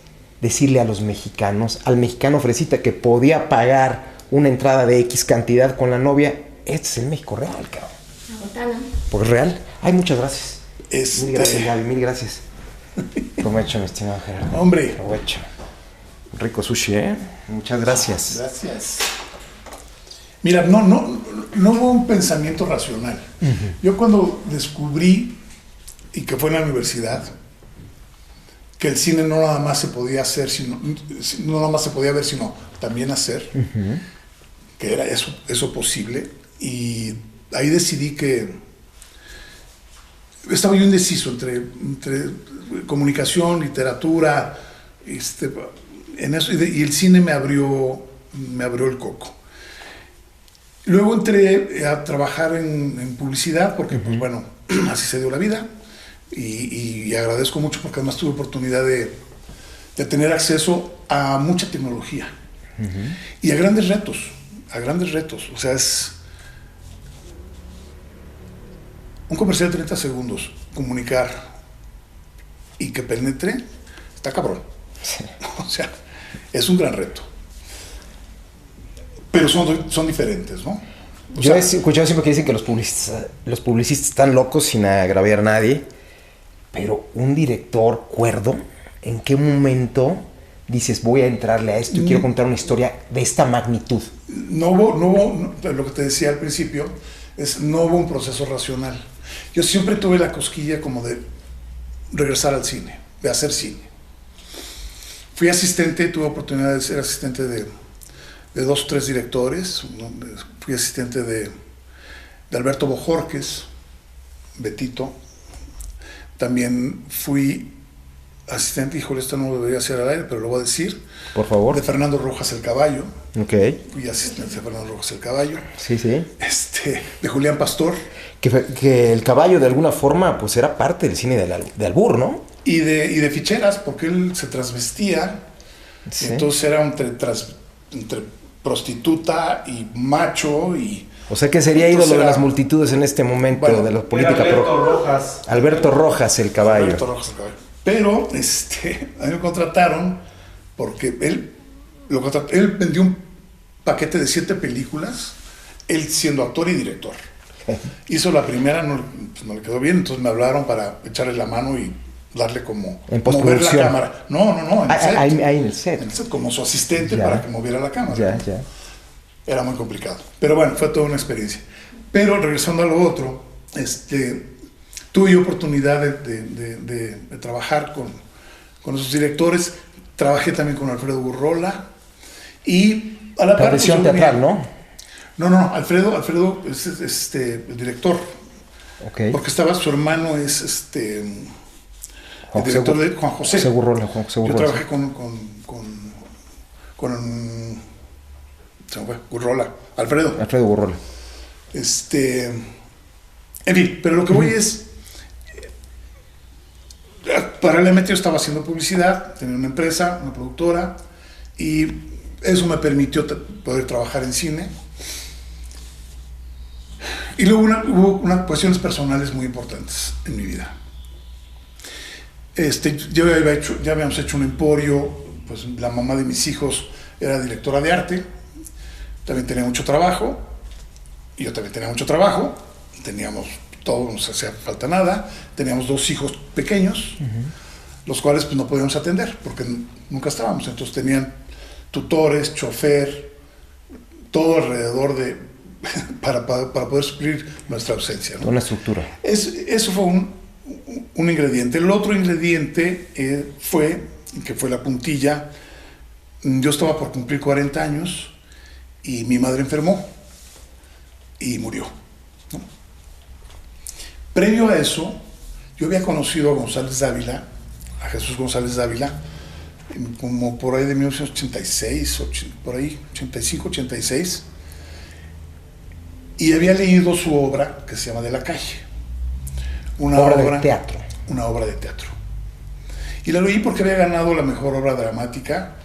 decirle a los mexicanos, al mexicano fresita que podía pagar una entrada de X cantidad con la novia, este es el México real, cabrón? La botana. Pues real. Ay, muchas gracias. Mil gracias, Gaby, mil gracias. Provecho, mi estimado Gerardo. Hombre. Provecho. Rico sushi, ¿eh? Muchas gracias. Gracias. Mira, no hubo un pensamiento racional. Yo cuando descubrí, y que fue en la universidad, que el cine no nada más se podía hacer, no nada más se podía ver, sino también hacer, que era eso posible, y ahí decidí que estaba yo indeciso entre comunicación, literatura, en eso, y el cine me abrió el coco. Luego entré a trabajar en publicidad, porque pues bueno, así se dio la vida. Y agradezco mucho porque además tuve oportunidad de tener acceso a mucha tecnología. Y a grandes retos, a grandes retos. O sea, es un comercial de 30 segundos, comunicar y que penetre, está cabrón. Sí. O sea, es un gran reto. Pero son diferentes, ¿no? Yo he escuchado siempre que dicen que los publicistas están locos sin agraviar a nadie, pero un director cuerdo, ¿en qué momento dices voy a entrarle a esto y quiero contar una historia de esta magnitud? No hubo, lo que te decía al principio, no hubo un proceso racional. Yo siempre tuve la cosquilla como de regresar al cine, de hacer cine. Fui asistente, tuve oportunidad de ser asistente de 2 o 3 directores. Fui asistente de Alberto Bojorquez, Betito. También fui asistente, híjole, esto no lo debería hacer al aire, pero lo voy a decir. Por favor. De Fernando Rojas el Caballo. Ok. Fui asistente de Fernando Rojas el Caballo. Sí, sí. De Julián Pastor. Que el Caballo de alguna forma pues era parte del cine de albur, ¿no? Y de ficheras, porque él se transvestía. Sí. Entonces era entre prostituta y macho y... O sea que sería ídolo de las multitudes en este momento, bueno, de la política. Alberto Rojas el Caballo. Alberto Rojas el Caballo. Pero a mí me contrataron porque él vendió un paquete de 7 películas, él siendo actor y director. Hizo la primera, no le quedó bien, entonces me hablaron para echarle la mano y darle como en mover la cámara. No, en el set. Ahí en el set. En el set, como su asistente, ya, para que moviera la cámara. Ya. Era muy complicado. Pero bueno, fue toda una experiencia. Pero regresando a lo otro, tuve oportunidad de trabajar con esos directores. Trabajé también con Alfredo Gurrola. Y a la parte teatral, ¿no? No, Alfredo es el director. Okay. Porque estaba su hermano, es el director de Juan José. Juan José Gurrola. Yo trabajé con se me fue, Gurrola, Alfredo Gurrola. En fin, pero lo que voy es, paralelamente yo estaba haciendo publicidad, tenía una empresa, una productora, y eso me permitió poder trabajar en cine. Y luego hubo unas cuestiones personales muy importantes en mi vida. Ya habíamos hecho un emporio, pues la mamá de mis hijos era directora de arte, también tenía mucho trabajo, y yo también tenía mucho trabajo, teníamos todo, no nos hacía falta nada, teníamos 2 hijos pequeños, los cuales pues no podíamos atender, porque nunca estábamos, entonces tenían tutores, chofer, todo alrededor para poder suplir nuestra ausencia, ¿no? Una estructura. Eso fue un ingrediente. El otro ingrediente que fue la puntilla. Yo estaba por cumplir 40 años y mi madre enfermó y murió, ¿no? Previo a eso, yo había conocido a Jesús González Dávila, como por ahí de 1986, por ahí, 85, 86, y había leído su obra que se llama De la calle. Una obra de teatro. Una obra de teatro. Y la leí porque había ganado la mejor obra dramática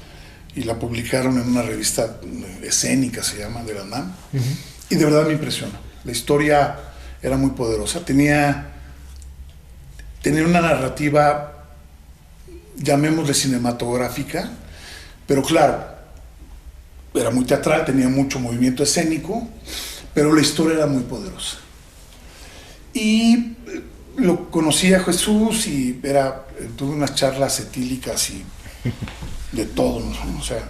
y la publicaron en una revista escénica, se llama, de la UNAM. Y de verdad me impresionó. La historia era muy poderosa. Tenía una narrativa, llamémosle cinematográfica, pero claro, era muy teatral, tenía mucho movimiento escénico, pero la historia era muy poderosa. Y lo conocí a Jesús y tuve unas charlas etílicas y de todo, ¿no? O sea,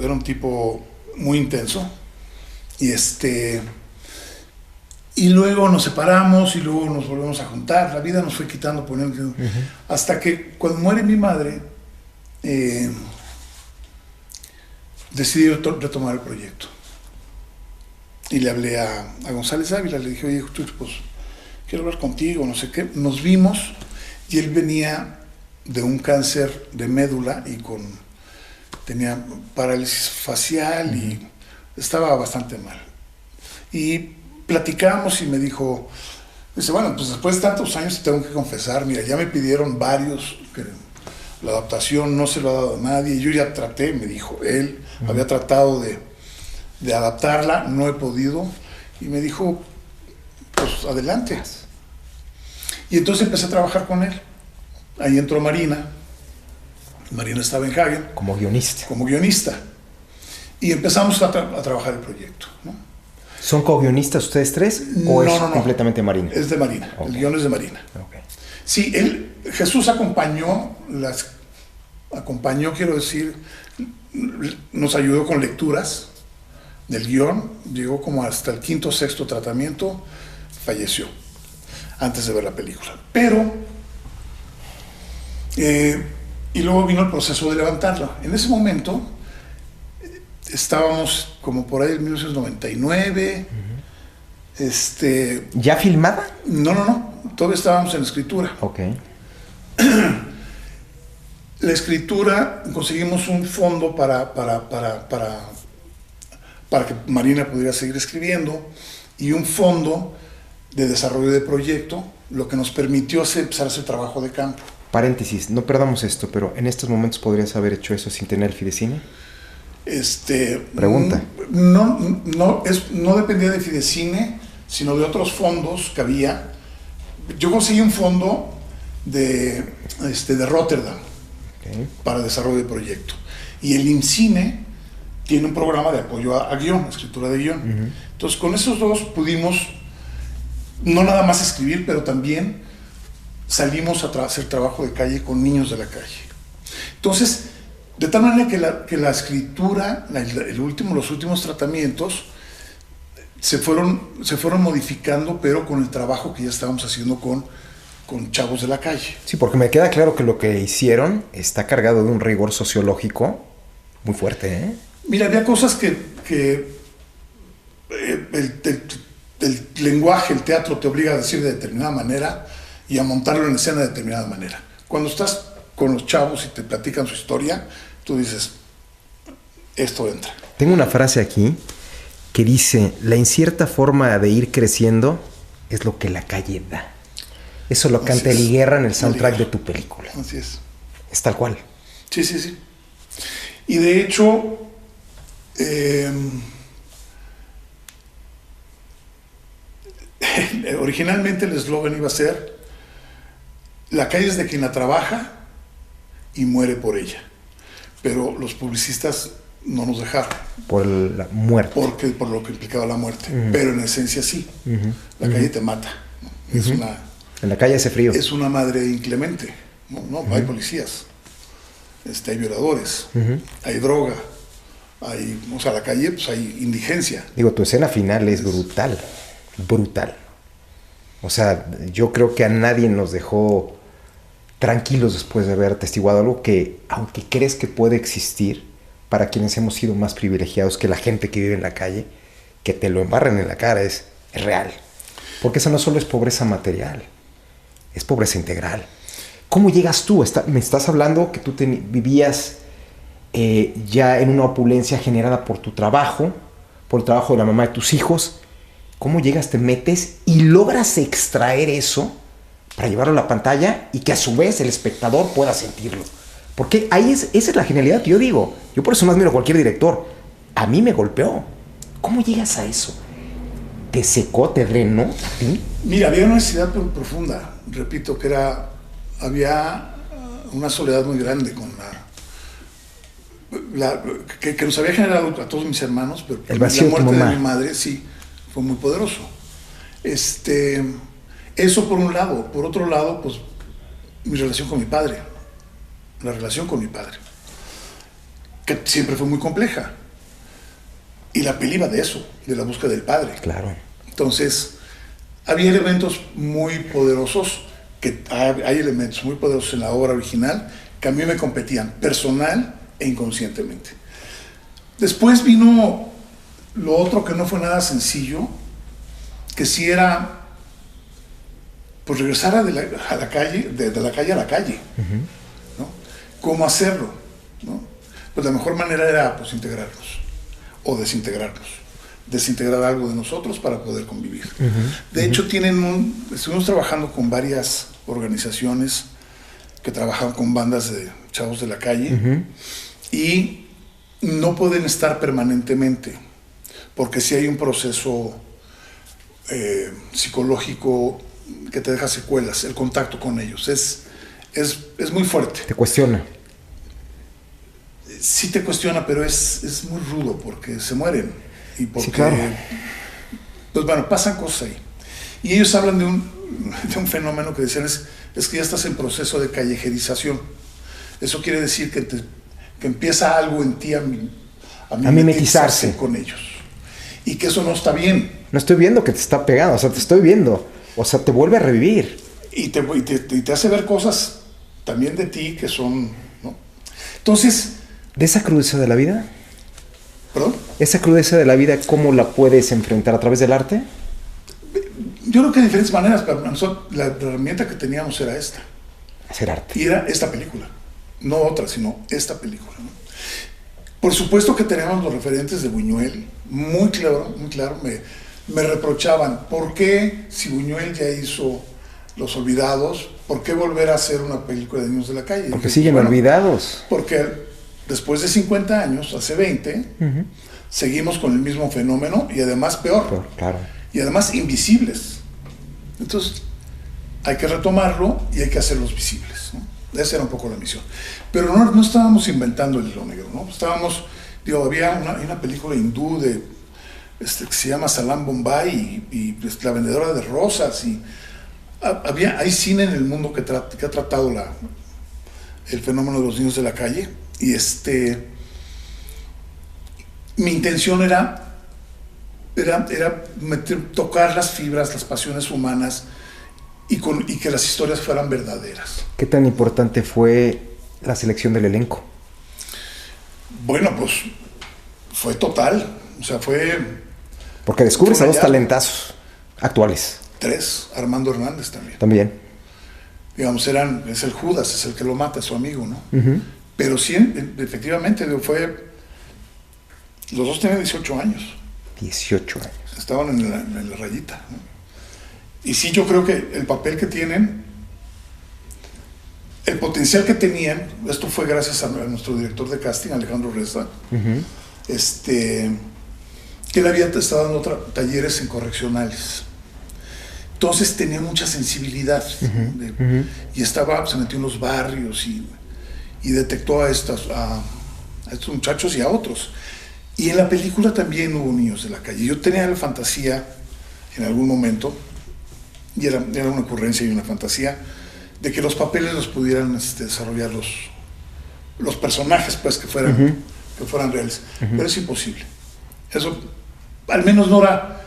era un tipo muy intenso. Y luego nos separamos y luego nos volvemos a juntar. La vida nos fue quitando, poniendo, hasta que cuando muere mi madre, decidí retomar el proyecto. Y le hablé a González Dávila, le dije, oye, pues quiero hablar contigo, no sé qué. Nos vimos y él venía de un cáncer de médula y tenía parálisis facial y estaba bastante mal. Y platicamos y me dijo, dice, bueno, pues después de tantos años te tengo que confesar, mira, ya me pidieron varios La adaptación no se lo ha dado a nadie. Yo ya traté, me dijo él, había tratado de adaptarla, no he podido. Y me dijo, pues adelante. Y entonces empecé a trabajar con él. Ahí entró Marina. Marina estaba en Hagen. Como guionista. Como guionista. Y empezamos a trabajar el proyecto, ¿no? ¿Son co-guionistas ustedes tres? ¿O es completamente Marina? Es de Marina. Okay. El guion es de Marina. Okay. Sí, Jesús acompañó, quiero decir, nos ayudó con lecturas del guión. Llegó como hasta el 5º o 6º tratamiento, falleció antes de ver la película. Pero, y luego vino el proceso de levantarla. En ese momento, estábamos como por ahí en 1999. ¿Ya filmada? No. Todavía estábamos en escritura. Ok. La escritura, conseguimos un fondo para que Marina pudiera seguir escribiendo y un fondo de desarrollo de proyecto, lo que nos permitió empezar a hacer trabajo de campo. Paréntesis, no perdamos esto, pero ¿en estos momentos podrías haber hecho eso sin tener el Fidecine? Pregunta. No dependía de Fidecine, sino de otros fondos que había. Yo conseguí un fondo de Rotterdam, okay, para desarrollo de proyecto. Y el IMCINE tiene un programa de apoyo a guión, escritura de guión. Entonces, con esos dos pudimos no nada más escribir, pero también salimos a hacer trabajo de calle con niños de la calle. Entonces, de tal manera que la escritura, los últimos tratamientos se fueron modificando, pero con el trabajo que ya estábamos haciendo con chavos de la calle. Sí, porque me queda claro que lo que hicieron está cargado de un rigor sociológico muy fuerte, ¿eh? Mira, había cosas que el lenguaje, el teatro te obliga a decir de determinada manera y a montarlo en escena de determinada manera. Cuando estás con los chavos y te platican su historia, tú dices, esto entra. Tengo una frase aquí que dice, la incierta forma de ir creciendo es lo que la calle da. Eso lo canta Eli Guerra en el soundtrack de tu película. Así es. Es tal cual. Sí. Y de hecho, originalmente el eslogan iba a ser, la calle es de quien la trabaja y muere por ella. Pero los publicistas no nos dejaron. Por la muerte. Por lo que implicaba la muerte. Pero en esencia sí. La calle te mata, ¿no? Es una... En la calle hace frío. Es una madre inclemente. No, hay policías. Hay violadores. Hay droga. La calle, pues hay indigencia. Digo, tu escena final es brutal. Brutal. O sea, yo creo que a nadie nos dejó tranquilos después de haber atestiguado algo que, aunque crees que puede existir, para quienes hemos sido más privilegiados que la gente que vive en la calle, que te lo embarren en la cara, es real. Porque esa no solo es pobreza material, es pobreza integral. ¿Cómo llegas tú? Me estás hablando que tú vivías ya en una opulencia generada por tu trabajo, por el trabajo de la mamá de tus hijos. ¿Cómo llegas, te metes y logras extraer eso para llevarlo a la pantalla y que a su vez el espectador pueda sentirlo? Porque esa es la genialidad que yo digo. Yo por eso más miro a cualquier director. A mí me golpeó. ¿Cómo llegas a eso? ¿Te secó, te drenó a ti? Mira, había una necesidad profunda. Repito, había una soledad muy grande con que nos había generado a todos mis hermanos, pero el vacío la muerte de tu mamá. De mi madre, sí, fue muy poderoso. Eso por un lado. Por otro lado, pues, mi relación con mi padre. La relación con mi padre, que siempre fue muy compleja. Y la peli iba de eso, de la búsqueda del padre. Claro. Entonces, había elementos muy poderosos, hay elementos muy poderosos en la obra original que a mí me competían, personal e inconscientemente. Después vino lo otro que no fue nada sencillo, que sí era, pues, regresar de la calle, de la calle a la calle. ¿No? ¿Cómo hacerlo? ¿No? Pues la mejor manera era, pues, integrarnos o desintegrarnos. Desintegrar algo de nosotros para poder convivir. De hecho, estuvimos trabajando con varias organizaciones que trabajan con bandas de chavos de la calle, y no pueden estar permanentemente, porque si hay un proceso psicológico que te deja secuelas, el contacto con ellos es muy fuerte. Te cuestiona. Sí te cuestiona, pero es muy rudo porque se mueren y porque, sí, claro. Pues bueno, pasan cosas ahí. Y ellos hablan de un fenómeno que decían es que ya estás en proceso de callejerización. Eso quiere decir que empieza algo en ti a mimetizarse con ellos. Y que eso no está bien. No estoy viendo que te está pegando, o sea, te estoy viendo. O sea, te vuelve a revivir. Y te hace ver cosas también de ti que son, ¿no? Entonces... ¿De esa crudeza de la vida? ¿Perdón? ¿Esa crudeza de la vida cómo la puedes enfrentar? ¿A través del arte? Yo creo que de diferentes maneras, pero nosotros, la herramienta que teníamos era esta. Hacer arte. Y era esta película. No otra, sino esta película, ¿no? Por supuesto que teníamos los referentes de Buñuel, muy claro, muy claro. Me reprochaban, ¿por qué si Buñuel ya hizo Los Olvidados, por qué volver a hacer una película de niños de la calle? Porque siguen olvidados. Porque después de 50 años, hace 20, seguimos con el mismo fenómeno y además peor. Claro. Y además invisibles. Entonces, hay que retomarlo y hay que hacerlos visibles, ¿no? Esa era un poco la misión. Pero no estábamos inventando el hilo negro, ¿no? Estábamos, había una película hindú que se llama Salam Bombay y La vendedora de rosas, y hay cine en el mundo que ha tratado el fenómeno de los niños de la calle, y mi intención era tocar las fibras, las pasiones humanas, y que las historias fueran verdaderas. ¿Qué tan importante fue la selección del elenco? Bueno, pues fue total. O sea, porque descubres a dos talentazos actuales. 3, Armando Hernández también. También. Digamos, es el Judas, es el que lo mata, es su amigo, ¿no? Pero sí, efectivamente, los dos tenían 18 años. 18 años. Estaban en la rayita, ¿no? Y sí, yo creo que el papel que tienen, el potencial que tenían, esto fue gracias a nuestro director de casting, Alejandro Reza, que él había estado dando talleres en correccionales. Entonces tenía mucha sensibilidad, y se metió en los barrios y detectó a estos muchachos y a otros. Y en la película también hubo niños de la calle. Yo tenía la fantasía en algún momento, y era una ocurrencia y una fantasía, de que los papeles los pudieran desarrollar los personajes, pues, que fueran reales. Pero es imposible. Eso, al menos no era...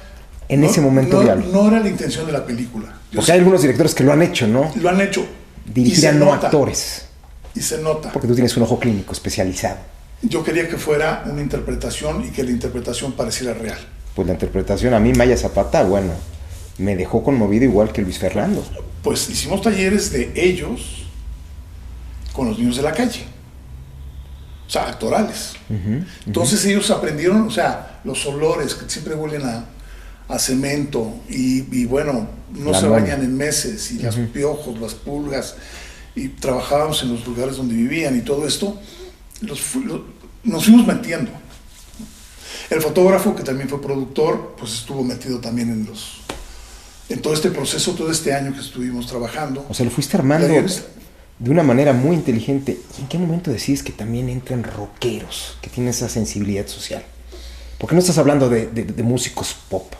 En ese momento no era la intención de la película. Porque hay algunos directores que lo han hecho, ¿no? Lo han hecho. Dirigir a no actores. Y se nota. Porque tú tienes un ojo clínico especializado. Yo quería que fuera una interpretación y que la interpretación pareciera real. Pues la interpretación, a mí Maya Zapata, bueno, me dejó conmovido igual que Luis Fernando. Pues hicimos talleres de ellos con los niños de la calle. O sea, actorales. Entonces ellos aprendieron, o sea, los olores que siempre huelen a cemento y bueno, no se bañan en meses, y los piojos, las pulgas, y trabajábamos en los lugares donde vivían y todo esto, nos fuimos metiendo. El fotógrafo, que también fue productor, pues estuvo metido también en todo este proceso, todo este año que estuvimos trabajando. O sea, lo fuiste armando de una manera muy inteligente. ¿Y en qué momento decides que también entran rockeros, que tienen esa sensibilidad social? Porque no estás hablando de músicos pop.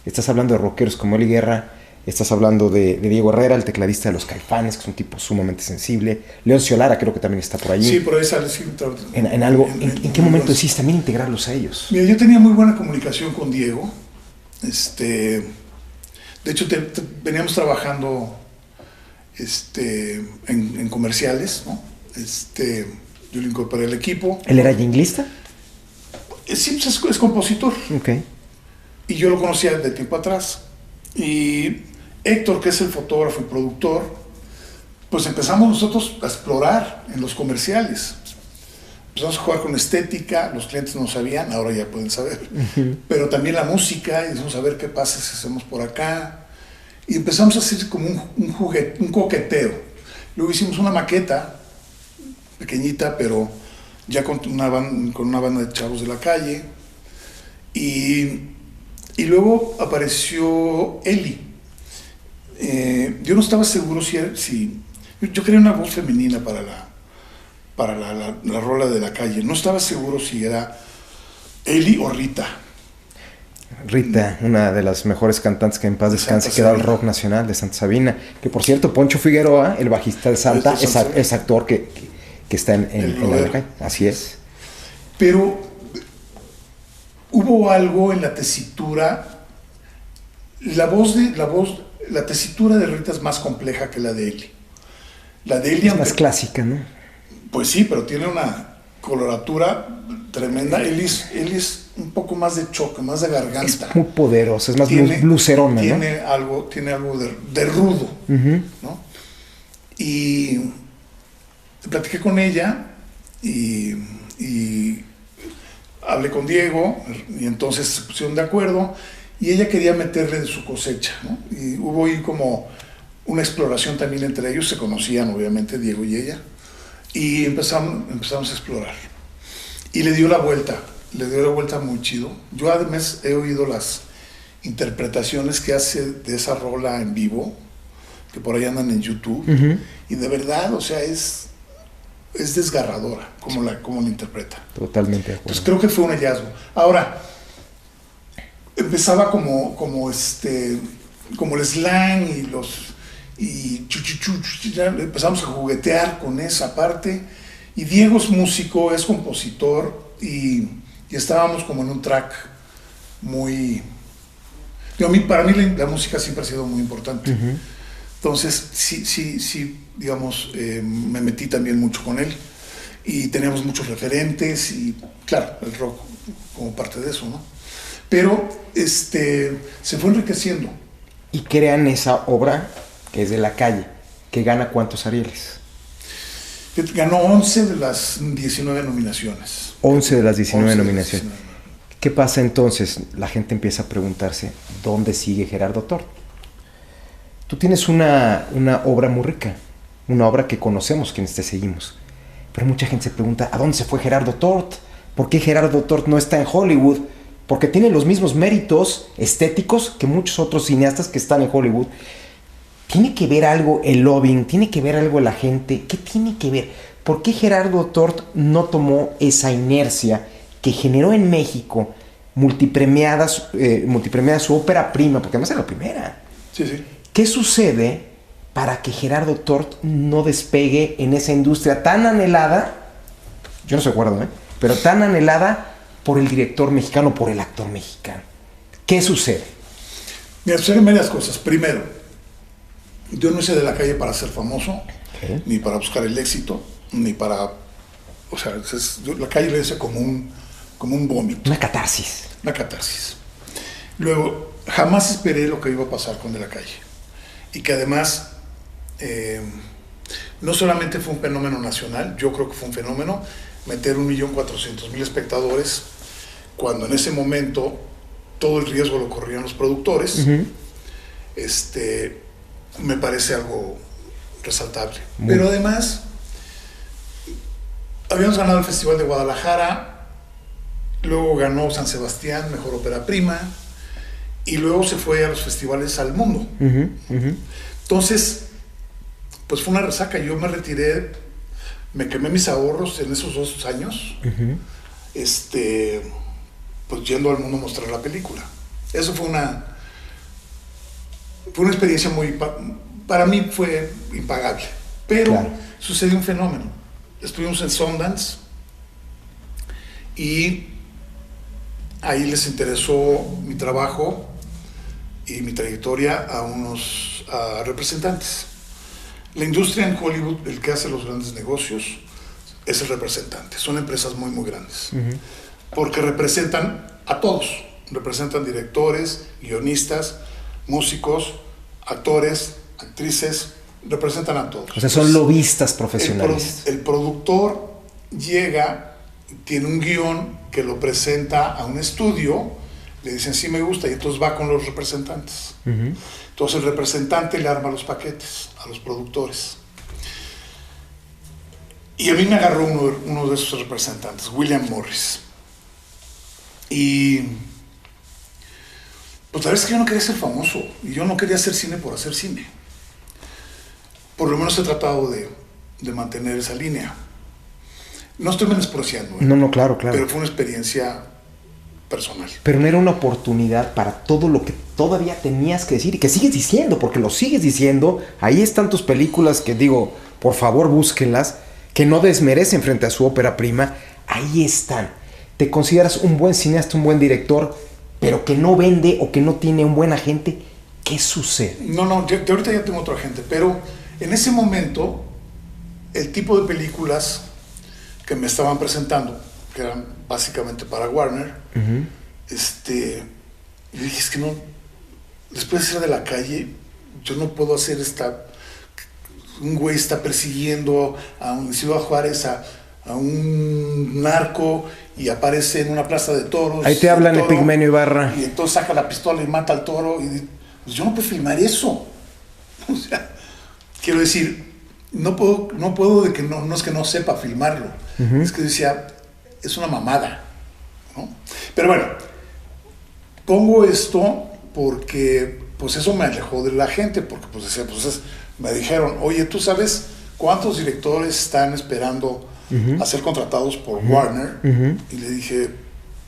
Estás hablando de rockeros como Eli Guerra, estás hablando de Diego Herrera, el tecladista de Los Caifanes, que es un tipo sumamente sensible. León Ciolara creo que también está por allí. Sí, por ahí sale. Sí, ¿En qué momento decidiste también integrarlos a ellos? Mira, yo tenía muy buena comunicación con Diego. De hecho, veníamos trabajando en comerciales, ¿no? Yo le incorporé al equipo. ¿Él era jinglista? Sí, pues es compositor. Okay. Y yo lo conocía de tiempo atrás. Y Héctor, que es el fotógrafo y productor, pues empezamos nosotros a explorar en los comerciales. Empezamos a jugar con estética, los clientes no sabían, ahora ya pueden saber. Pero también la música, y empezamos a ver qué pasa si hacemos por acá. Y empezamos a hacer como un juguete, un coqueteo. Luego hicimos una maqueta, pequeñita, pero ya con una banda de chavos de la calle. Y luego apareció Eli. Yo no estaba seguro si yo quería una voz femenina para la rola de la calle. No estaba seguro si era Eli o Rita. Rita, una de las mejores cantantes que en paz descanse, que da el rock nacional de Santa Sabina. Que por cierto, Poncho Figueroa, el bajista de Santa, es actor que está en la calle. Así es. Pero hubo algo en la tesitura. La tesitura de Rita es más compleja que la de Eli. La de Eli es más clásica, ¿no? Pues sí, pero tiene una coloratura tremenda. Eli es un poco más de choque, más de garganta. Es muy poderosa, es más blucerona, ¿no? Tiene algo de rudo, ¿no? Y platiqué con ella y hablé con Diego, y entonces se pusieron de acuerdo, y ella quería meterle de su cosecha, ¿no? Y hubo ahí como una exploración también entre ellos, se conocían obviamente Diego y ella, y empezamos a explorar. Y le dio la vuelta muy chido. Yo además he oído las interpretaciones que hace de esa rola en vivo, que por ahí andan en YouTube, y de verdad, o sea, es desgarradora como la interpreta. Totalmente de acuerdo. Entonces creo que fue un hallazgo. Ahora, empezaba como el slang y ya empezamos a juguetear con esa parte, y Diego es músico, es compositor, y estábamos como en un track muy... para mí la música siempre ha sido muy importante. Entonces, sí, digamos, me metí también mucho con él, y teníamos muchos referentes, y claro, el rock como parte de eso, ¿no? Pero se fue enriqueciendo. Y crean esa obra que es de la calle, que gana ¿cuántos Arieles? Ganó 11 de las 19 nominaciones. 11 de las 19 nominaciones. ¿Qué pasa entonces? La gente empieza a preguntarse, ¿dónde sigue Gerardo Tort? Tú tienes una obra muy rica, una obra que conocemos quienes te seguimos, pero mucha gente se pregunta, ¿a dónde se fue Gerardo Tort? ¿Por qué Gerardo Tort no está en Hollywood? Porque tiene los mismos méritos estéticos que muchos otros cineastas que están en Hollywood. ¿Tiene que ver algo el lobbying? ¿Tiene que ver algo la gente? ¿Qué tiene que ver? ¿Por qué Gerardo Tort no tomó esa inercia que generó en México multipremiada su ópera prima? Porque además era la primera. Sí, sí. ¿Qué sucede para que Gerardo Tort no despegue en esa industria tan anhelada? Yo no se acuerdo, pero tan anhelada por el director mexicano, por el actor mexicano. ¿Qué sucede? Mira, suceden varias cosas. Primero, yo no hice de la calle para ser famoso, ni para buscar el éxito, ni para... O sea, la calle le hice como un vómito. Una catarsis. Una catarsis. Luego, jamás esperé lo que iba a pasar con De la Calle. Y que además, no solamente fue un fenómeno nacional, yo creo que fue un fenómeno meter 1.400.000 espectadores, cuando en ese momento todo el riesgo lo corrían los productores. Me parece algo resaltable. Pero además, habíamos ganado el Festival de Guadalajara, luego ganó San Sebastián, Mejor Ópera Prima, y luego se fue a los festivales al mundo. Entonces, pues fue una resaca. Yo me retiré, me quemé mis ahorros en esos 2 años, pues yendo al mundo a mostrar la película. Eso fue una experiencia para mí fue impagable. Pero claro, sucedió un fenómeno. Estuvimos en Sundance y ahí les interesó mi trabajo y mi trayectoria a representantes. La industria en Hollywood, el que hace los grandes negocios, es el representante. Son empresas muy, muy grandes. Porque representan a todos. Representan directores, guionistas, músicos, actores, actrices, representan a todos. O sea, son lobistas profesionales. El productor llega, tiene un guión que lo presenta a un estudio, le dicen sí me gusta, y entonces va con los representantes. Entonces el representante le arma los paquetes a los productores. Y a mí me agarró uno de esos representantes, William Morris. Y pues la verdad es que yo no quería ser famoso, y yo no quería hacer cine por hacer cine. Por lo menos he tratado de mantener esa línea. No estoy menospreciando, No, no, claro, claro. pero fue una experiencia personal. Pero no era una oportunidad para todo lo que todavía tenías que decir y que sigues diciendo, porque lo sigues diciendo. Ahí están tus películas que digo, por favor búsquenlas, que no desmerecen frente a su ópera prima. Ahí están. Te consideras un buen cineasta, un buen director, pero que no vende o que no tiene un buen agente. ¿Qué sucede? No, yo ahorita ya tengo otro agente, pero en ese momento el tipo de películas que me estaban presentando, que eran básicamente para Warner, yo dije, es que no, después de ser de la calle, yo no puedo hacer un güey está persiguiendo a un Ciudad Juárez a un narco y aparece en una plaza de toros. Ahí te hablan Epigmenio Ibarra. Y entonces saca la pistola y mata al toro. Y pues yo no puedo filmar eso. O sea, quiero decir, no puedo de que no es que no sepa filmarlo. Es que decía, es una mamada, ¿no? Pero bueno, pongo esto porque pues eso me alejó de la gente, porque pues decía, me dijeron, oye, ¿tú sabes cuántos directores están esperando a ser contratados por Warner? Y le dije,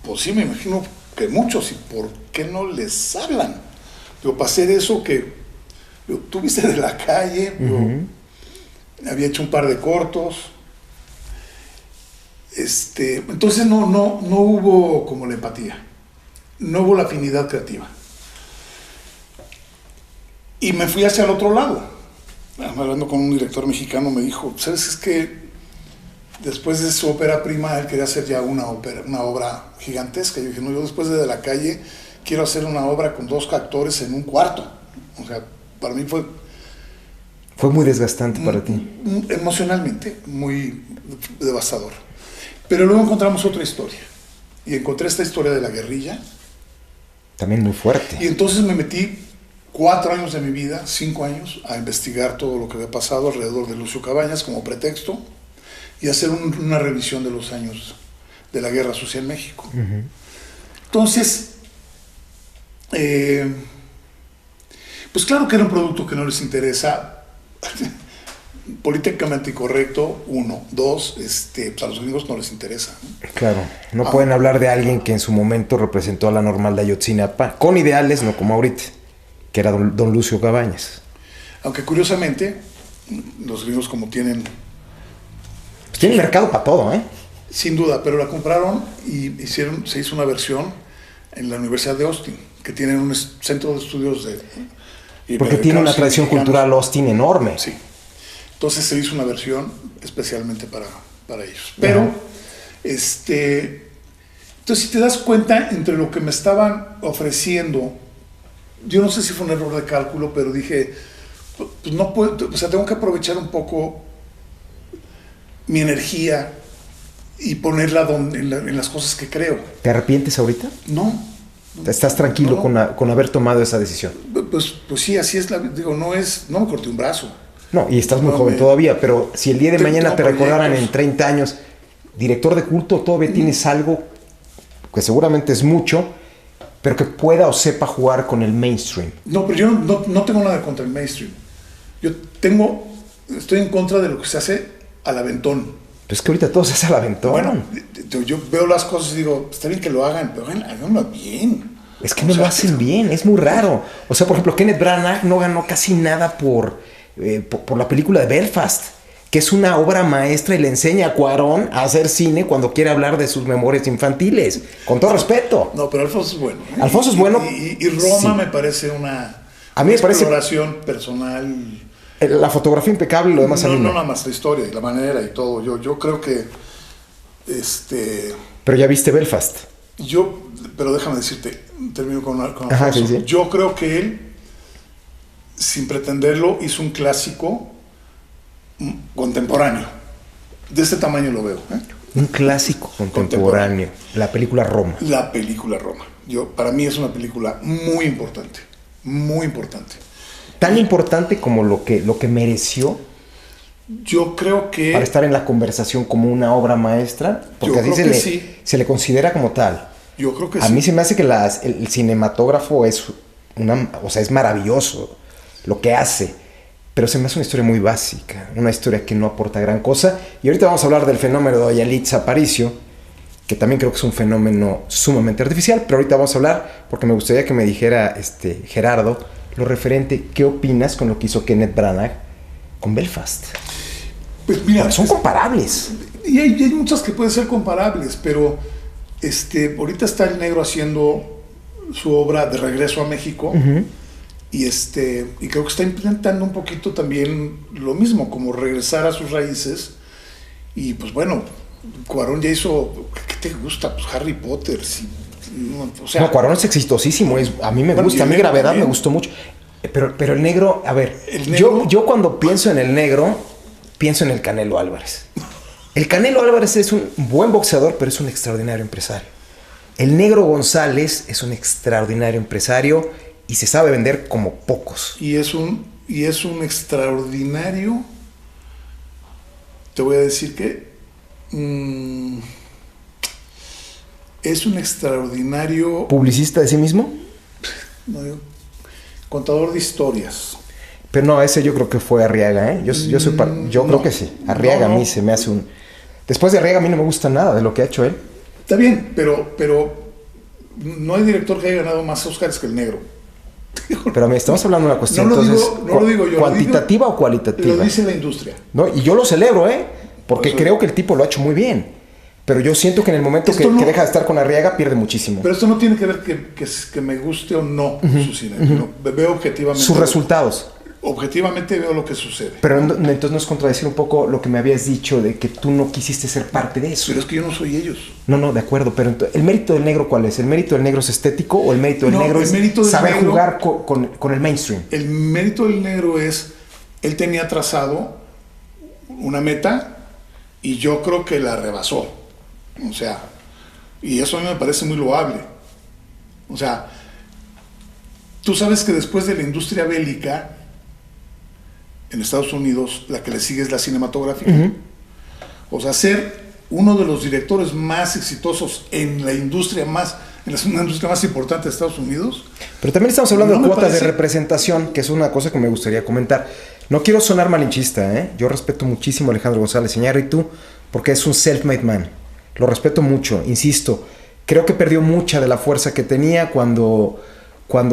pues sí, me imagino que muchos, ¿y por qué no les hablan? Digo, para hacer eso que tú viste de la calle, había hecho un par de cortos, entonces no hubo como la empatía, no hubo la afinidad creativa. Y me fui hacia el otro lado. Hablando con un director mexicano me dijo, ¿sabes? Es que después de su ópera prima él quería hacer ya una obra gigantesca. Yo dije, no, yo después de la calle quiero hacer una obra con 2 actores en un cuarto. O sea, para mí fue muy desgastante para ti. Emocionalmente, muy devastador. Pero luego encontramos otra historia. Y encontré esta historia de la guerrilla. También muy fuerte. Y entonces me metí 4 años de mi vida, 5 años, a investigar todo lo que había pasado alrededor de Lucio Cabañas como pretexto y hacer una revisión de los años de la Guerra Sucia en México. Entonces, pues claro que era un producto que no les interesa, políticamente incorrecto, 1, 2, pues a los gringos no les interesa, ¿no? Claro, no pueden hablar de alguien que en su momento representó a la normal de Ayotzinapa, con ideales, no como ahorita, que era don Lucio Cabañas. Aunque curiosamente, los gringos como tienen... Pues tienen mercado para todo, ¿eh? Sin duda, pero la compraron y se hizo una versión en la Universidad de Austin, que tienen un centro de estudios porque tiene una tradición cultural Austin enorme. Sí. Entonces se hizo una versión especialmente para ellos. Pero, entonces si te das cuenta, entre lo que me estaban ofreciendo, yo no sé si fue un error de cálculo, pero dije, pues no puedo, o sea, tengo que aprovechar un poco mi energía y ponerla en las cosas que creo. ¿Te arrepientes ahorita? No. ¿Estás tranquilo con haber tomado esa decisión? Pues sí, así es no me corté un brazo. No, y estás muy joven todavía, pero si el día de mañana te recordaran en 30 años, director de culto, todavía tienes algo que seguramente es mucho, pero que pueda o sepa jugar con el mainstream. No, pero yo no tengo nada contra el mainstream. Estoy en contra de lo que se hace al aventón. Pues que ahorita todo se hace al aventón. Bueno, yo veo las cosas y digo, está bien que lo hagan, pero háganlo bien. Es que no lo hacen bien, es muy raro. O sea, por ejemplo, Kenneth Branagh no ganó casi nada por la película de Belfast, que es una obra maestra y le enseña a Cuarón a hacer cine cuando quiere hablar de sus memorias infantiles. Con todo respeto. No, pero Alfonso es bueno. Alfonso es bueno. Y Roma sí. Me parece una exploración personal. La fotografía impecable y lo demás a mí no. No, nada más la historia y la manera y todo. Yo creo que... Pero ya viste Belfast. Pero déjame decirte, termino con Alfonso. Ajá, sí. Yo creo que él, sin pretenderlo, hizo un clásico contemporáneo. De este tamaño lo veo. Un clásico contemporáneo. La película Roma. La película Roma. Para mí es una película muy importante. Muy importante. Tan importante como lo que mereció. Yo creo que... Para estar en la conversación como una obra maestra, porque así se le considera como tal. Yo creo que A mí se me hace que el cinematógrafo es es maravilloso lo que hace, pero se me hace una historia muy básica, una historia que no aporta gran cosa. Y ahorita vamos a hablar del fenómeno de Yalitza Aparicio, que también creo que es un fenómeno sumamente artificial, pero ahorita vamos a hablar, porque me gustaría que me dijera Gerardo, lo referente, ¿qué opinas con lo que hizo Kenneth Branagh con Belfast? Pues mira, porque son comparables. Y hay muchas que pueden ser comparables, pero ahorita está el negro haciendo su obra de regreso a México. Uh-huh. Y creo que está intentando un poquito también lo mismo, como regresar a sus raíces. Y pues bueno, Cuarón ya hizo, ¿qué te gusta? Pues Harry Potter, sí. No, Cuarón es exitosísimo, a mí me gusta, a mí Gravedad también me gustó mucho. Pero el negro, a ver, yo cuando pienso en el negro, pienso en el Canelo Álvarez. El Canelo Álvarez es un buen boxeador, pero es un extraordinario empresario. El negro González es un extraordinario empresario y se sabe vender como pocos. Y es un extraordinario, te voy a decir que es un extraordinario... ¿Publicista de sí mismo? No, contador de historias. Pero no, ese yo creo que fue Arriaga, ¿eh? Yo creo que sí. Arriaga a mí se me hace un... Después de Arriaga a mí no me gusta nada de lo que ha hecho él. Está bien, pero no hay director que haya ganado más Oscars que el negro. Pero estamos hablando de una cuestión, no lo digo yo, ¿cuantitativa o cualitativa? Lo dice la industria. No, y yo lo celebro, porque creo que el tipo lo ha hecho muy bien. Pero yo siento que en el momento que deja de estar con Arriaga pierde muchísimo. Pero esto no tiene que ver que me guste o no su cine. Uh-huh. Veo objetivamente... Sus resultados. Objetivamente veo lo que sucede. Pero entonces no es contradecir un poco lo que me habías dicho de que tú no quisiste ser parte de eso. Pero es que yo no soy ellos. No, de acuerdo. Pero ¿el mérito del negro cuál es? ¿El mérito del negro es estético o el mérito del negro es saber jugar con el mainstream? El mérito del negro es, él tenía trazado una meta y yo creo que la rebasó. O sea, y eso a mí me parece muy loable. O sea, tú sabes que después de la industria bélica en Estados Unidos, la que le sigue es la cinematográfica. Uh-huh. O sea, ser uno de los directores más exitosos en la industria más importante de Estados Unidos. Pero también estamos hablando de cuotas de representación, que es una cosa que me gustaría comentar. No quiero sonar malinchista, Yo respeto muchísimo a Alejandro González Iñárritu porque es un self-made man. Lo respeto mucho, insisto. Creo que perdió mucha de la fuerza que tenía cuando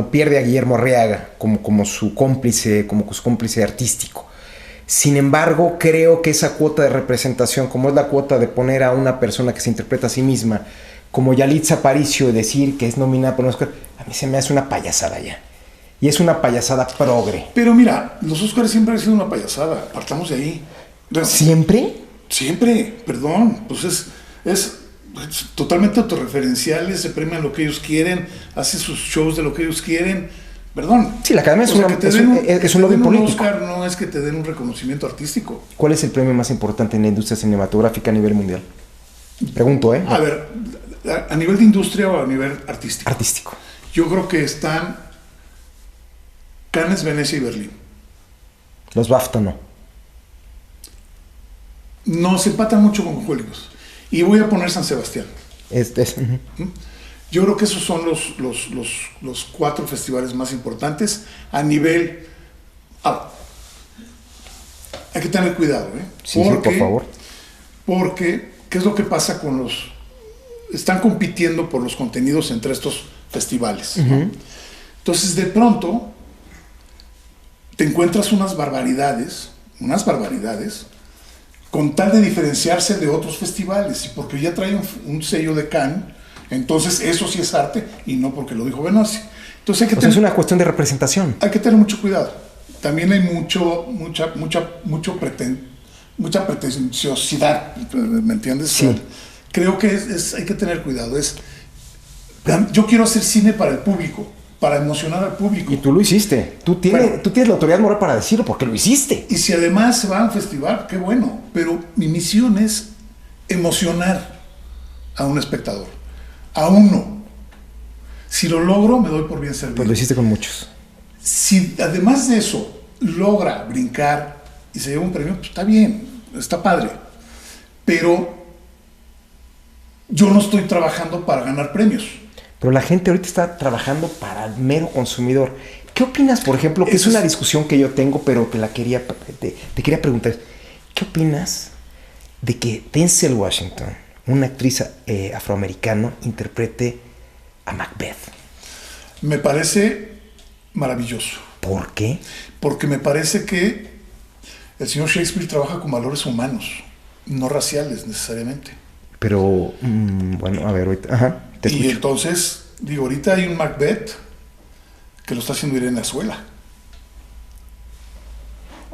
pierde a Guillermo Arriaga como su cómplice artístico. Sin embargo, creo que esa cuota de representación, como es la cuota de poner a una persona que se interpreta a sí misma, como Yalitza Aparicio, decir que es nominada por un Oscar, a mí se me hace una payasada ya. Y es una payasada progre. Pero mira, los Oscars siempre han sido una payasada, partamos de ahí. ¿Siempre? Siempre, perdón, pues es totalmente autorreferenciales, se premian lo que ellos quieren, hacen sus shows de lo que ellos quieren, perdón. Sí, la academia es un lobby político. Oscar no es que te den un reconocimiento artístico. ¿Cuál es el premio más importante en la industria cinematográfica a nivel mundial? Pregunto, A ver, ¿a nivel de industria o a nivel artístico? Artístico. Yo creo que están Cannes, Venecia y Berlín. Los BAFTA no. No, se empatan mucho con Hollywood. Y voy a poner San Sebastián. Uh-huh. Yo creo que esos son los 4 festivales más importantes a nivel... hay que tener cuidado, Sí, por favor. Porque, ¿qué es lo que pasa con los... Están compitiendo por los contenidos entre estos festivales, uh-huh. ¿no? Entonces, de pronto, te encuentras unas barbaridades, con tal de diferenciarse de otros festivales, y porque ya trae un sello de Cannes, entonces eso sí es arte, y no porque lo dijo Benassi. Entonces es una cuestión de representación. Hay que tener mucho cuidado. También hay mucha pretenciosidad, ¿me entiendes? Sí. Creo que hay que tener cuidado. Yo quiero hacer cine para el público, para emocionar al público. Y tú lo hiciste. Tú tienes la autoridad moral para decirlo porque lo hiciste. Y si además se va a un festival, qué bueno. Pero mi misión es emocionar a un espectador, a uno. Si lo logro, me doy por bien servido. Pues lo hiciste con muchos. Si además de eso logra brincar y se lleva un premio, pues está bien, está padre. Pero yo no estoy trabajando para ganar premios. Pero la gente ahorita está trabajando para el mero consumidor. ¿Qué opinas, por ejemplo, que es una discusión que yo tengo, pero te quería preguntar? ¿Qué opinas de que Denzel Washington, una actriz afroamericana, interprete a Macbeth? Me parece maravilloso. ¿Por qué? Porque me parece que el señor Shakespeare trabaja con valores humanos, no raciales necesariamente. Pero, bueno, a ver, ahorita, ajá, te escucho. Y entonces, digo, ahorita hay un Macbeth que lo está haciendo Irene Azuela.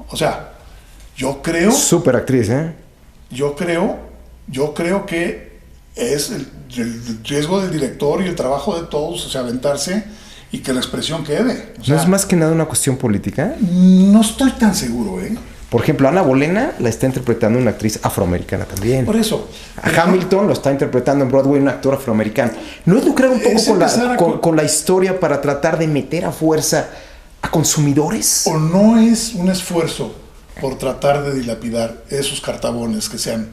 O sea, yo creo... Súper actriz, ¿eh? Yo creo que es el riesgo del director y el trabajo de todos, o sea, aventarse y que la expresión quede. O sea, ¿no es más que nada una cuestión política? No estoy tan seguro, ¿eh? Por ejemplo, Ana Bolena la está interpretando una actriz afroamericana también. Por eso. A Hamilton lo está interpretando en Broadway un actor afroamericano. ¿No es lucrar un poco con la historia para tratar de meter a fuerza a consumidores? ¿O no es un esfuerzo por tratar de dilapidar esos cartabones que se han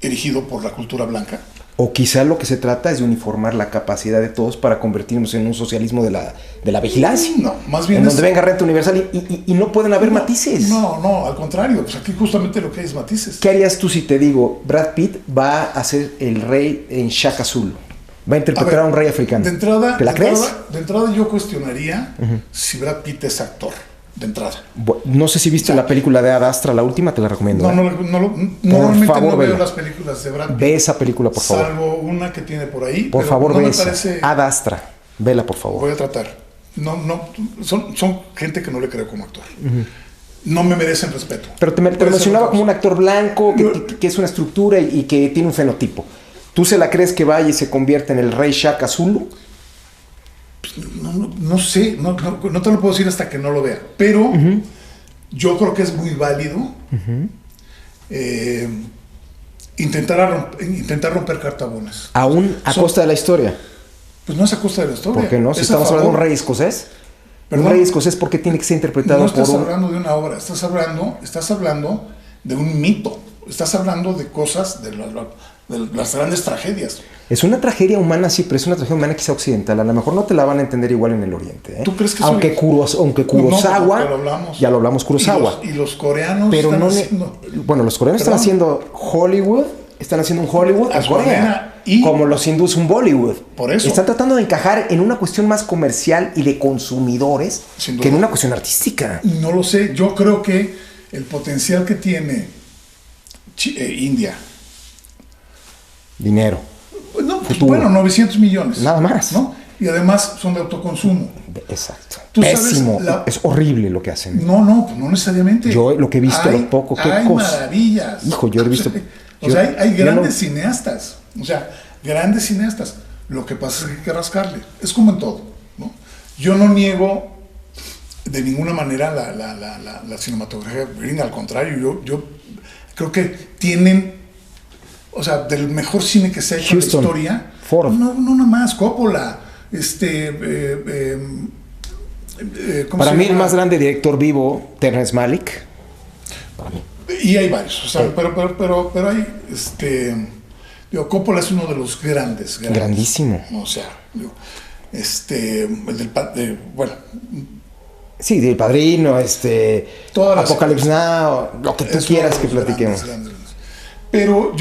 erigido por la cultura blanca? O quizá lo que se trata es de uniformar la capacidad de todos para convertirnos en un socialismo de la vigilancia. No, más bien en donde venga renta universal y no pueden haber matices. No, al contrario, pues aquí justamente lo que hay es matices. ¿Qué harías tú si te digo, Brad Pitt va a ser el rey en Shaka Zulu? Va a interpretar a un rey africano. De entrada, ¿Te la crees? De entrada yo cuestionaría si Brad Pitt es actor. De entrada. No sé si viste la película de Ad Astra, la última, te la recomiendo. Normalmente no veo las películas de Brad Pitt. Ve esa película, por favor. Salvo una que tiene por ahí. Por favor, ve esa. Ad Astra. Vela, por favor. Voy a tratar. Son gente que no le creo como actor. No me merecen respeto. Pero te mencionaba como un actor blanco, que es una estructura y que tiene un fenotipo. ¿Tú se la crees que vaya y se convierte en el rey Shaka Zulu? No sé, no te lo puedo decir hasta que no lo vea, pero yo creo que es muy válido intentar romper cartabones. ¿Aún a costa de la historia? Pues no es a costa de la historia. ¿Por qué no? Si estamos hablando de un rey escocés. ¿Perdón? Un rey escocés, ¿por qué tiene que ser interpretado por un...? No estás hablando de una obra, estás hablando de un mito, estás hablando de cosas, de las grandes tragedias. Es una tragedia humana, sí, pero es una tragedia humana quizá occidental. A lo mejor no te la van a entender igual en el Oriente, ¿eh? ¿Tú crees que aunque Kurosawa, ya lo hablamos, Kurosawa. Y los coreanos pero están haciendo... Bueno, los coreanos están haciendo Hollywood, están haciendo un Hollywood en Corea. Como los hindúes un Bollywood. Por eso. Están tratando de encajar en una cuestión más comercial y de consumidores que en una cuestión artística. No lo sé, yo creo que el potencial que tiene India... Dinero. Bueno, 900 millones. Nada más. ¿No? Y además son de autoconsumo. Exacto. Pésimo. Es horrible lo que hacen. No necesariamente. Yo lo que he visto, lo poco que hay maravillas. Hijo, yo he visto... hay grandes cineastas. O sea, grandes cineastas. Lo que pasa es que hay que rascarle. Es como en todo, ¿no? Yo no niego de ninguna manera la cinematografía gringa. Al contrario, yo creo que tienen... O sea, del mejor cine que se ha hecho en la historia. Ford. No nada más, Coppola. Para mí el más grande director vivo, Terrence Malick. Para mí. Y hay varios. O sea, pero hay, Coppola es uno de los grandes. Grandísimo. O sea, bueno. Sí, del Padrino, Apocalypse Now, lo que tú quieras que platiquemos. Grandes. Pero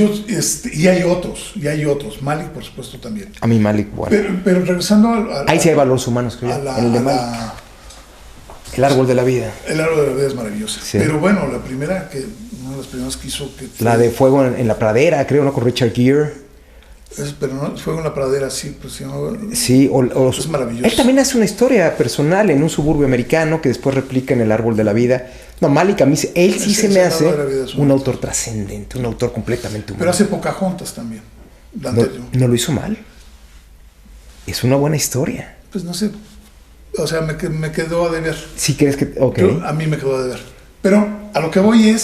y hay otros. Malick, por supuesto, también. A mí Malick, bueno. Pero regresando ahí sí hay valores humanos, creo. El de Malick. El árbol de la vida. El árbol de la vida es maravilloso. Sí. Pero bueno, una de las primeras que hizo... La de Fuego en la Pradera, creo, ¿no? Con Richard Gere. Pero no, Fuego en la Pradera, sí. Pues, sí, es maravilloso. Él también hace una historia personal en un suburbio americano que después replica en El árbol de la vida. No, Malick, a mí él sí se me hace un autor trascendente, un autor completamente humano. Pero hace Pocahontas también. No lo hizo mal. Es una buena historia. Pues no sé. O sea, me quedó a deber. ¿Sí crees que...? Ok. A mí me quedó a deber. Pero a lo que voy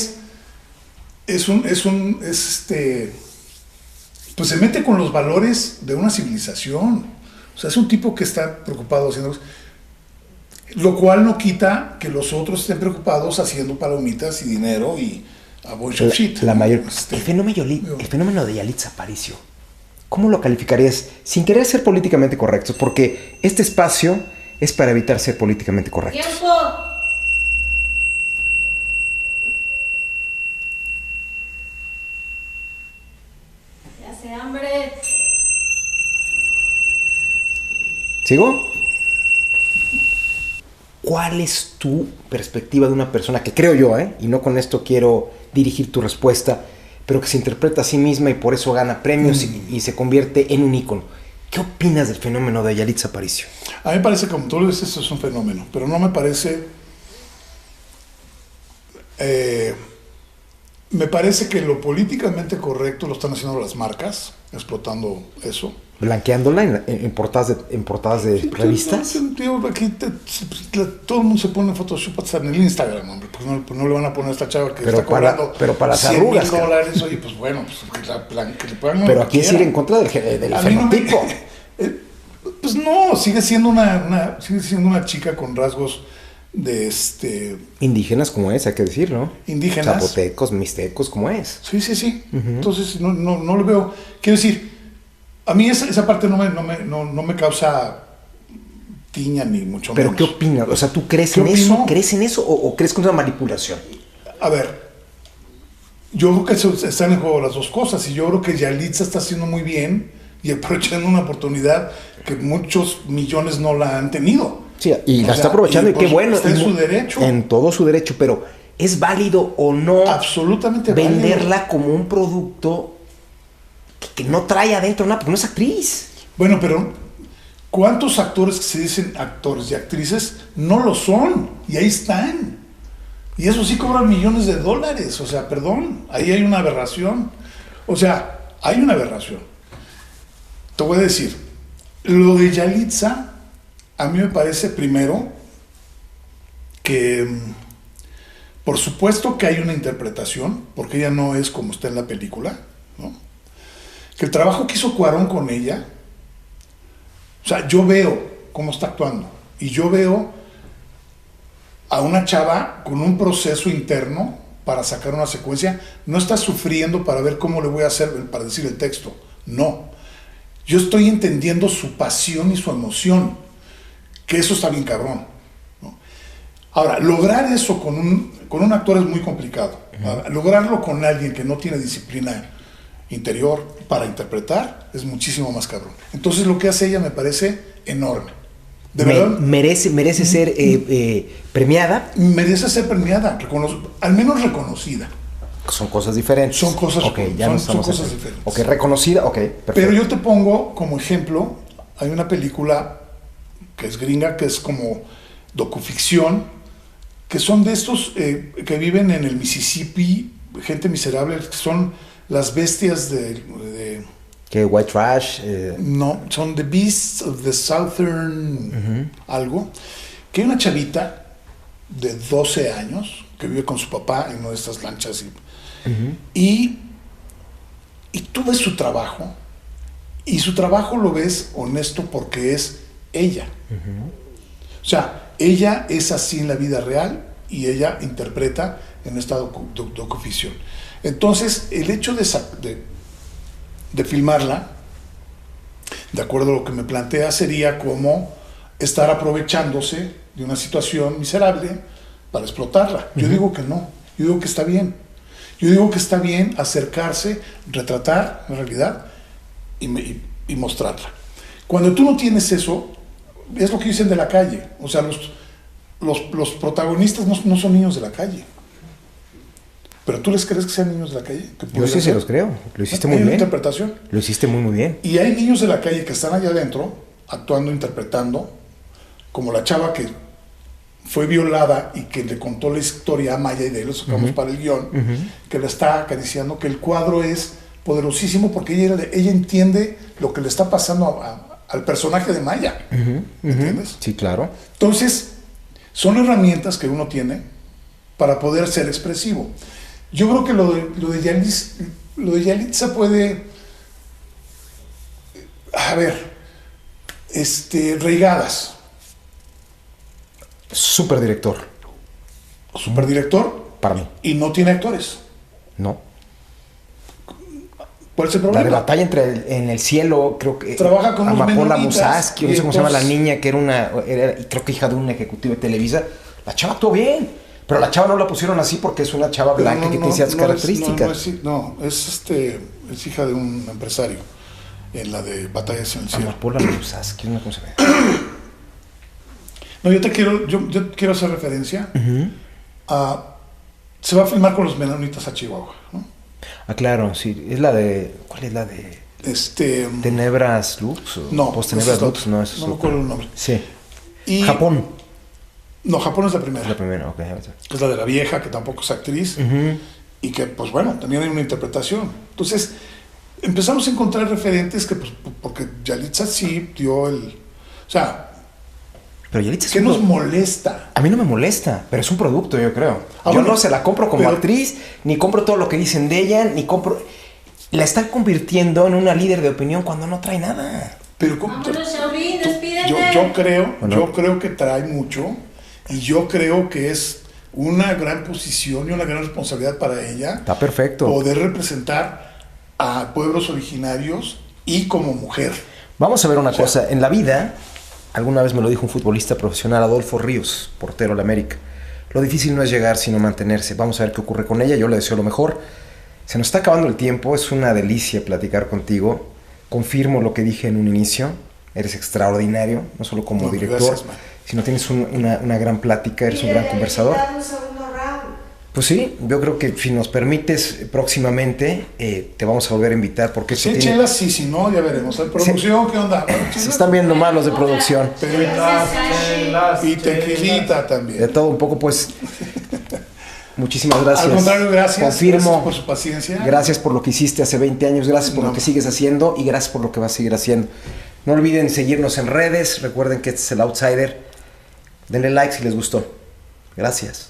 pues se mete con los valores de una civilización. O sea, es un tipo que está preocupado haciendo... Lo cual no quita que los otros estén preocupados haciendo palomitas y dinero y a bunch of shit. La mayor, el fenómeno de Yalitza Aparicio, ¿cómo lo calificarías sin querer ser políticamente correctos? Porque este espacio es para evitar ser políticamente correctos. ¡Tiempo! Ya hace hambre. ¿Sigo? ¿Cuál es tu perspectiva de una persona que creo yo, y no con esto quiero dirigir tu respuesta, pero que se interpreta a sí misma y por eso gana premios y se convierte en un ícono? ¿Qué opinas del fenómeno de Yalitza Aparicio? A mí me parece, como tú lo dices, esto es un fenómeno, pero no me parece... me parece que lo políticamente correcto lo están haciendo las marcas, explotando eso. ¿Blanqueándola en portadas de Sí, revistas? Aquí todo el mundo se pone en Photoshop hasta en el Instagram, hombre. Pues no le van a poner a esta chava que Pero está cobrando para las $100,000. arrugas, Oye, pues bueno, pues que le pongan Pero lo aquí que es ir quieran. en contra del A mí no me- fenotipo. Pues no, sigue siendo una chica con rasgos de Indígenas como es, hay que decirlo. indígenas. Zapotecos, mixtecos como es. Sí. Entonces no lo veo. Quiero decir, a mí esa parte no me causa tiña ni mucho ¿Pero menos. qué opinas? O sea, ¿tú crees ¿Qué en eso? opino? ¿Crees en eso o crees que es una manipulación? A ver, yo creo que están en juego las dos cosas y yo creo que Yalitza está haciendo muy bien y aprovechando una oportunidad que muchos millones no la han tenido. Sí, y O la sea, está aprovechando y qué pues, bueno. está en Y su derecho. En todo su derecho, pero ¿es válido o no Absolutamente válido. venderla como un producto que no trae adentro nada? Porque no es actriz. Bueno, pero ¿cuántos actores que se dicen actores y actrices no lo son? Y ahí están. Y eso sí cobran millones de dólares. O sea, perdón, ahí hay una aberración. O sea, hay una aberración. Te voy a decir, lo de Yalitza, a mí me parece primero que, por supuesto que hay una interpretación, porque ella no es como está en la película, ¿no? Que el trabajo que hizo Cuarón con ella, o sea, yo veo cómo está actuando y yo veo a una chava con un proceso interno para sacar una secuencia, no está sufriendo para ver cómo le voy a hacer para decir el texto, no. Yo estoy entendiendo su pasión y su emoción, que eso está bien cabrón, ¿no? Ahora, lograr eso con un actor es muy complicado. Ahora, lograrlo con alguien que no tiene disciplina interior para interpretar es muchísimo más cabrón. Entonces lo que hace ella me parece enorme. De verdad. Merece ser premiada. Merece ser premiada, al menos reconocida. Son cosas diferentes. Son cosas, son cosas diferentes. Ok, reconocida, ok, perfecto. Pero yo te pongo como ejemplo, hay una película que es gringa, que es como docuficción, que son de estos que viven en el Mississippi, gente miserable, que son las bestias de que White Trash. No, son The Beasts of the Southern algo, que hay una chavita de 12 años que vive con su papá en una de estas lanchas y tú ves su trabajo y su trabajo lo ves honesto porque es ella. O sea, ella es así en la vida real y ella interpreta en esta docuficción. Entonces, el hecho de filmarla, de acuerdo a lo que me plantea, sería como estar aprovechándose de una situación miserable para explotarla. Yo digo que no, yo digo que está bien. Yo digo que está bien acercarse, retratar la realidad y mostrarla. Cuando tú no tienes eso, es lo que dicen de la calle. O sea, los protagonistas no son niños de la calle. ¿Pero tú les crees que sean niños de la calle? Yo sí se los creo. Lo hiciste muy bien. Hay bien. una interpretación. Lo hiciste muy bien. Y hay niños de la calle que están allá adentro, actuando, interpretando, como la chava que fue violada y que le contó la historia a Maya y de ahí lo sacamos para el guión, que le está acariciando, que el cuadro es poderosísimo porque ella entiende lo que le está pasando al personaje de Maya. ¿Entiendes? Sí, claro. Entonces, son herramientas que uno tiene para poder ser expresivo. Yo creo que lo de Yalitza puede, a ver, reigadas. Súper director, Superdirector para mí. y no tiene actores. No. ¿Cuál es el La de problema? Batalla en el cielo, creo que... Trabaja con unos Amapola menonitas, Musaski, no y sé cómo se llama la entonces- niña, que era creo que hija de un ejecutivo de Televisa. La chava actuó bien, pero la chava no la pusieron así porque es una chava Pero blanca que tiene ciertas características. Es hija de un empresario en la de Batallas en el Cielo. Amapola Musaski, no sé cómo se llama. No, yo quiero hacer referencia a... Se va a filmar con los menonitas a Chihuahua, ¿no? Ah, claro, sí. Es la de... ¿Cuál es la de...? ¿Tenebras Lux? O No, Post-Tenebras esa es Lux, otra. no, esa es No me otra. acuerdo el nombre. Sí. Y- Japón. No, Japón es la primera. Es la primera, ok. Es la de la vieja, que tampoco es actriz. Y que, pues bueno, también hay una interpretación. Entonces, empezamos a encontrar referentes que, pues, porque Yalitza sí dio el... O sea, Pero Yalitza es ¿qué un nos pro- molesta? A mí no me molesta, pero es un producto, yo creo. Ah, Yo bueno, no se la compro como pero- actriz, ni compro todo lo que dicen de ella, ni compro... La están convirtiendo en una líder de opinión cuando no trae nada. Pero Vámonos, Shaolin, despídete. yo Bueno. creo que trae mucho y yo creo que es una gran posición y una gran responsabilidad para ella Está perfecto. poder representar a pueblos originarios y como mujer. Vamos a ver una cosa. En la vida, alguna vez me lo dijo un futbolista profesional, Adolfo Ríos, portero de la América. Lo difícil no es llegar, sino mantenerse. Vamos a ver qué ocurre con ella. Yo le deseo lo mejor. Se nos está acabando el tiempo. Es una delicia platicar contigo. Confirmo lo que dije en un inicio. Eres extraordinario, no solo como No, director, gracias, man. sino tienes una gran plática, eres un gran conversador. Un segundo round. Pues sí, yo creo que si nos permites próximamente, te vamos a volver a invitar porque esto Sí, tiene... chelas, sí, si no, ya veremos. ¿La producción qué onda? Bueno, Se chelas. están viendo mal los de producción. Y tequilita De también. todo un poco, pues. Muchísimas gracias. Al contrario, gracias. Confirmo. Gracias por su paciencia. Gracias por lo que hiciste hace 20 años, gracias por No. lo que sigues haciendo y gracias por lo que vas a seguir haciendo. No olviden seguirnos en redes, recuerden que este es El Outsider. Denle like si les gustó. Gracias.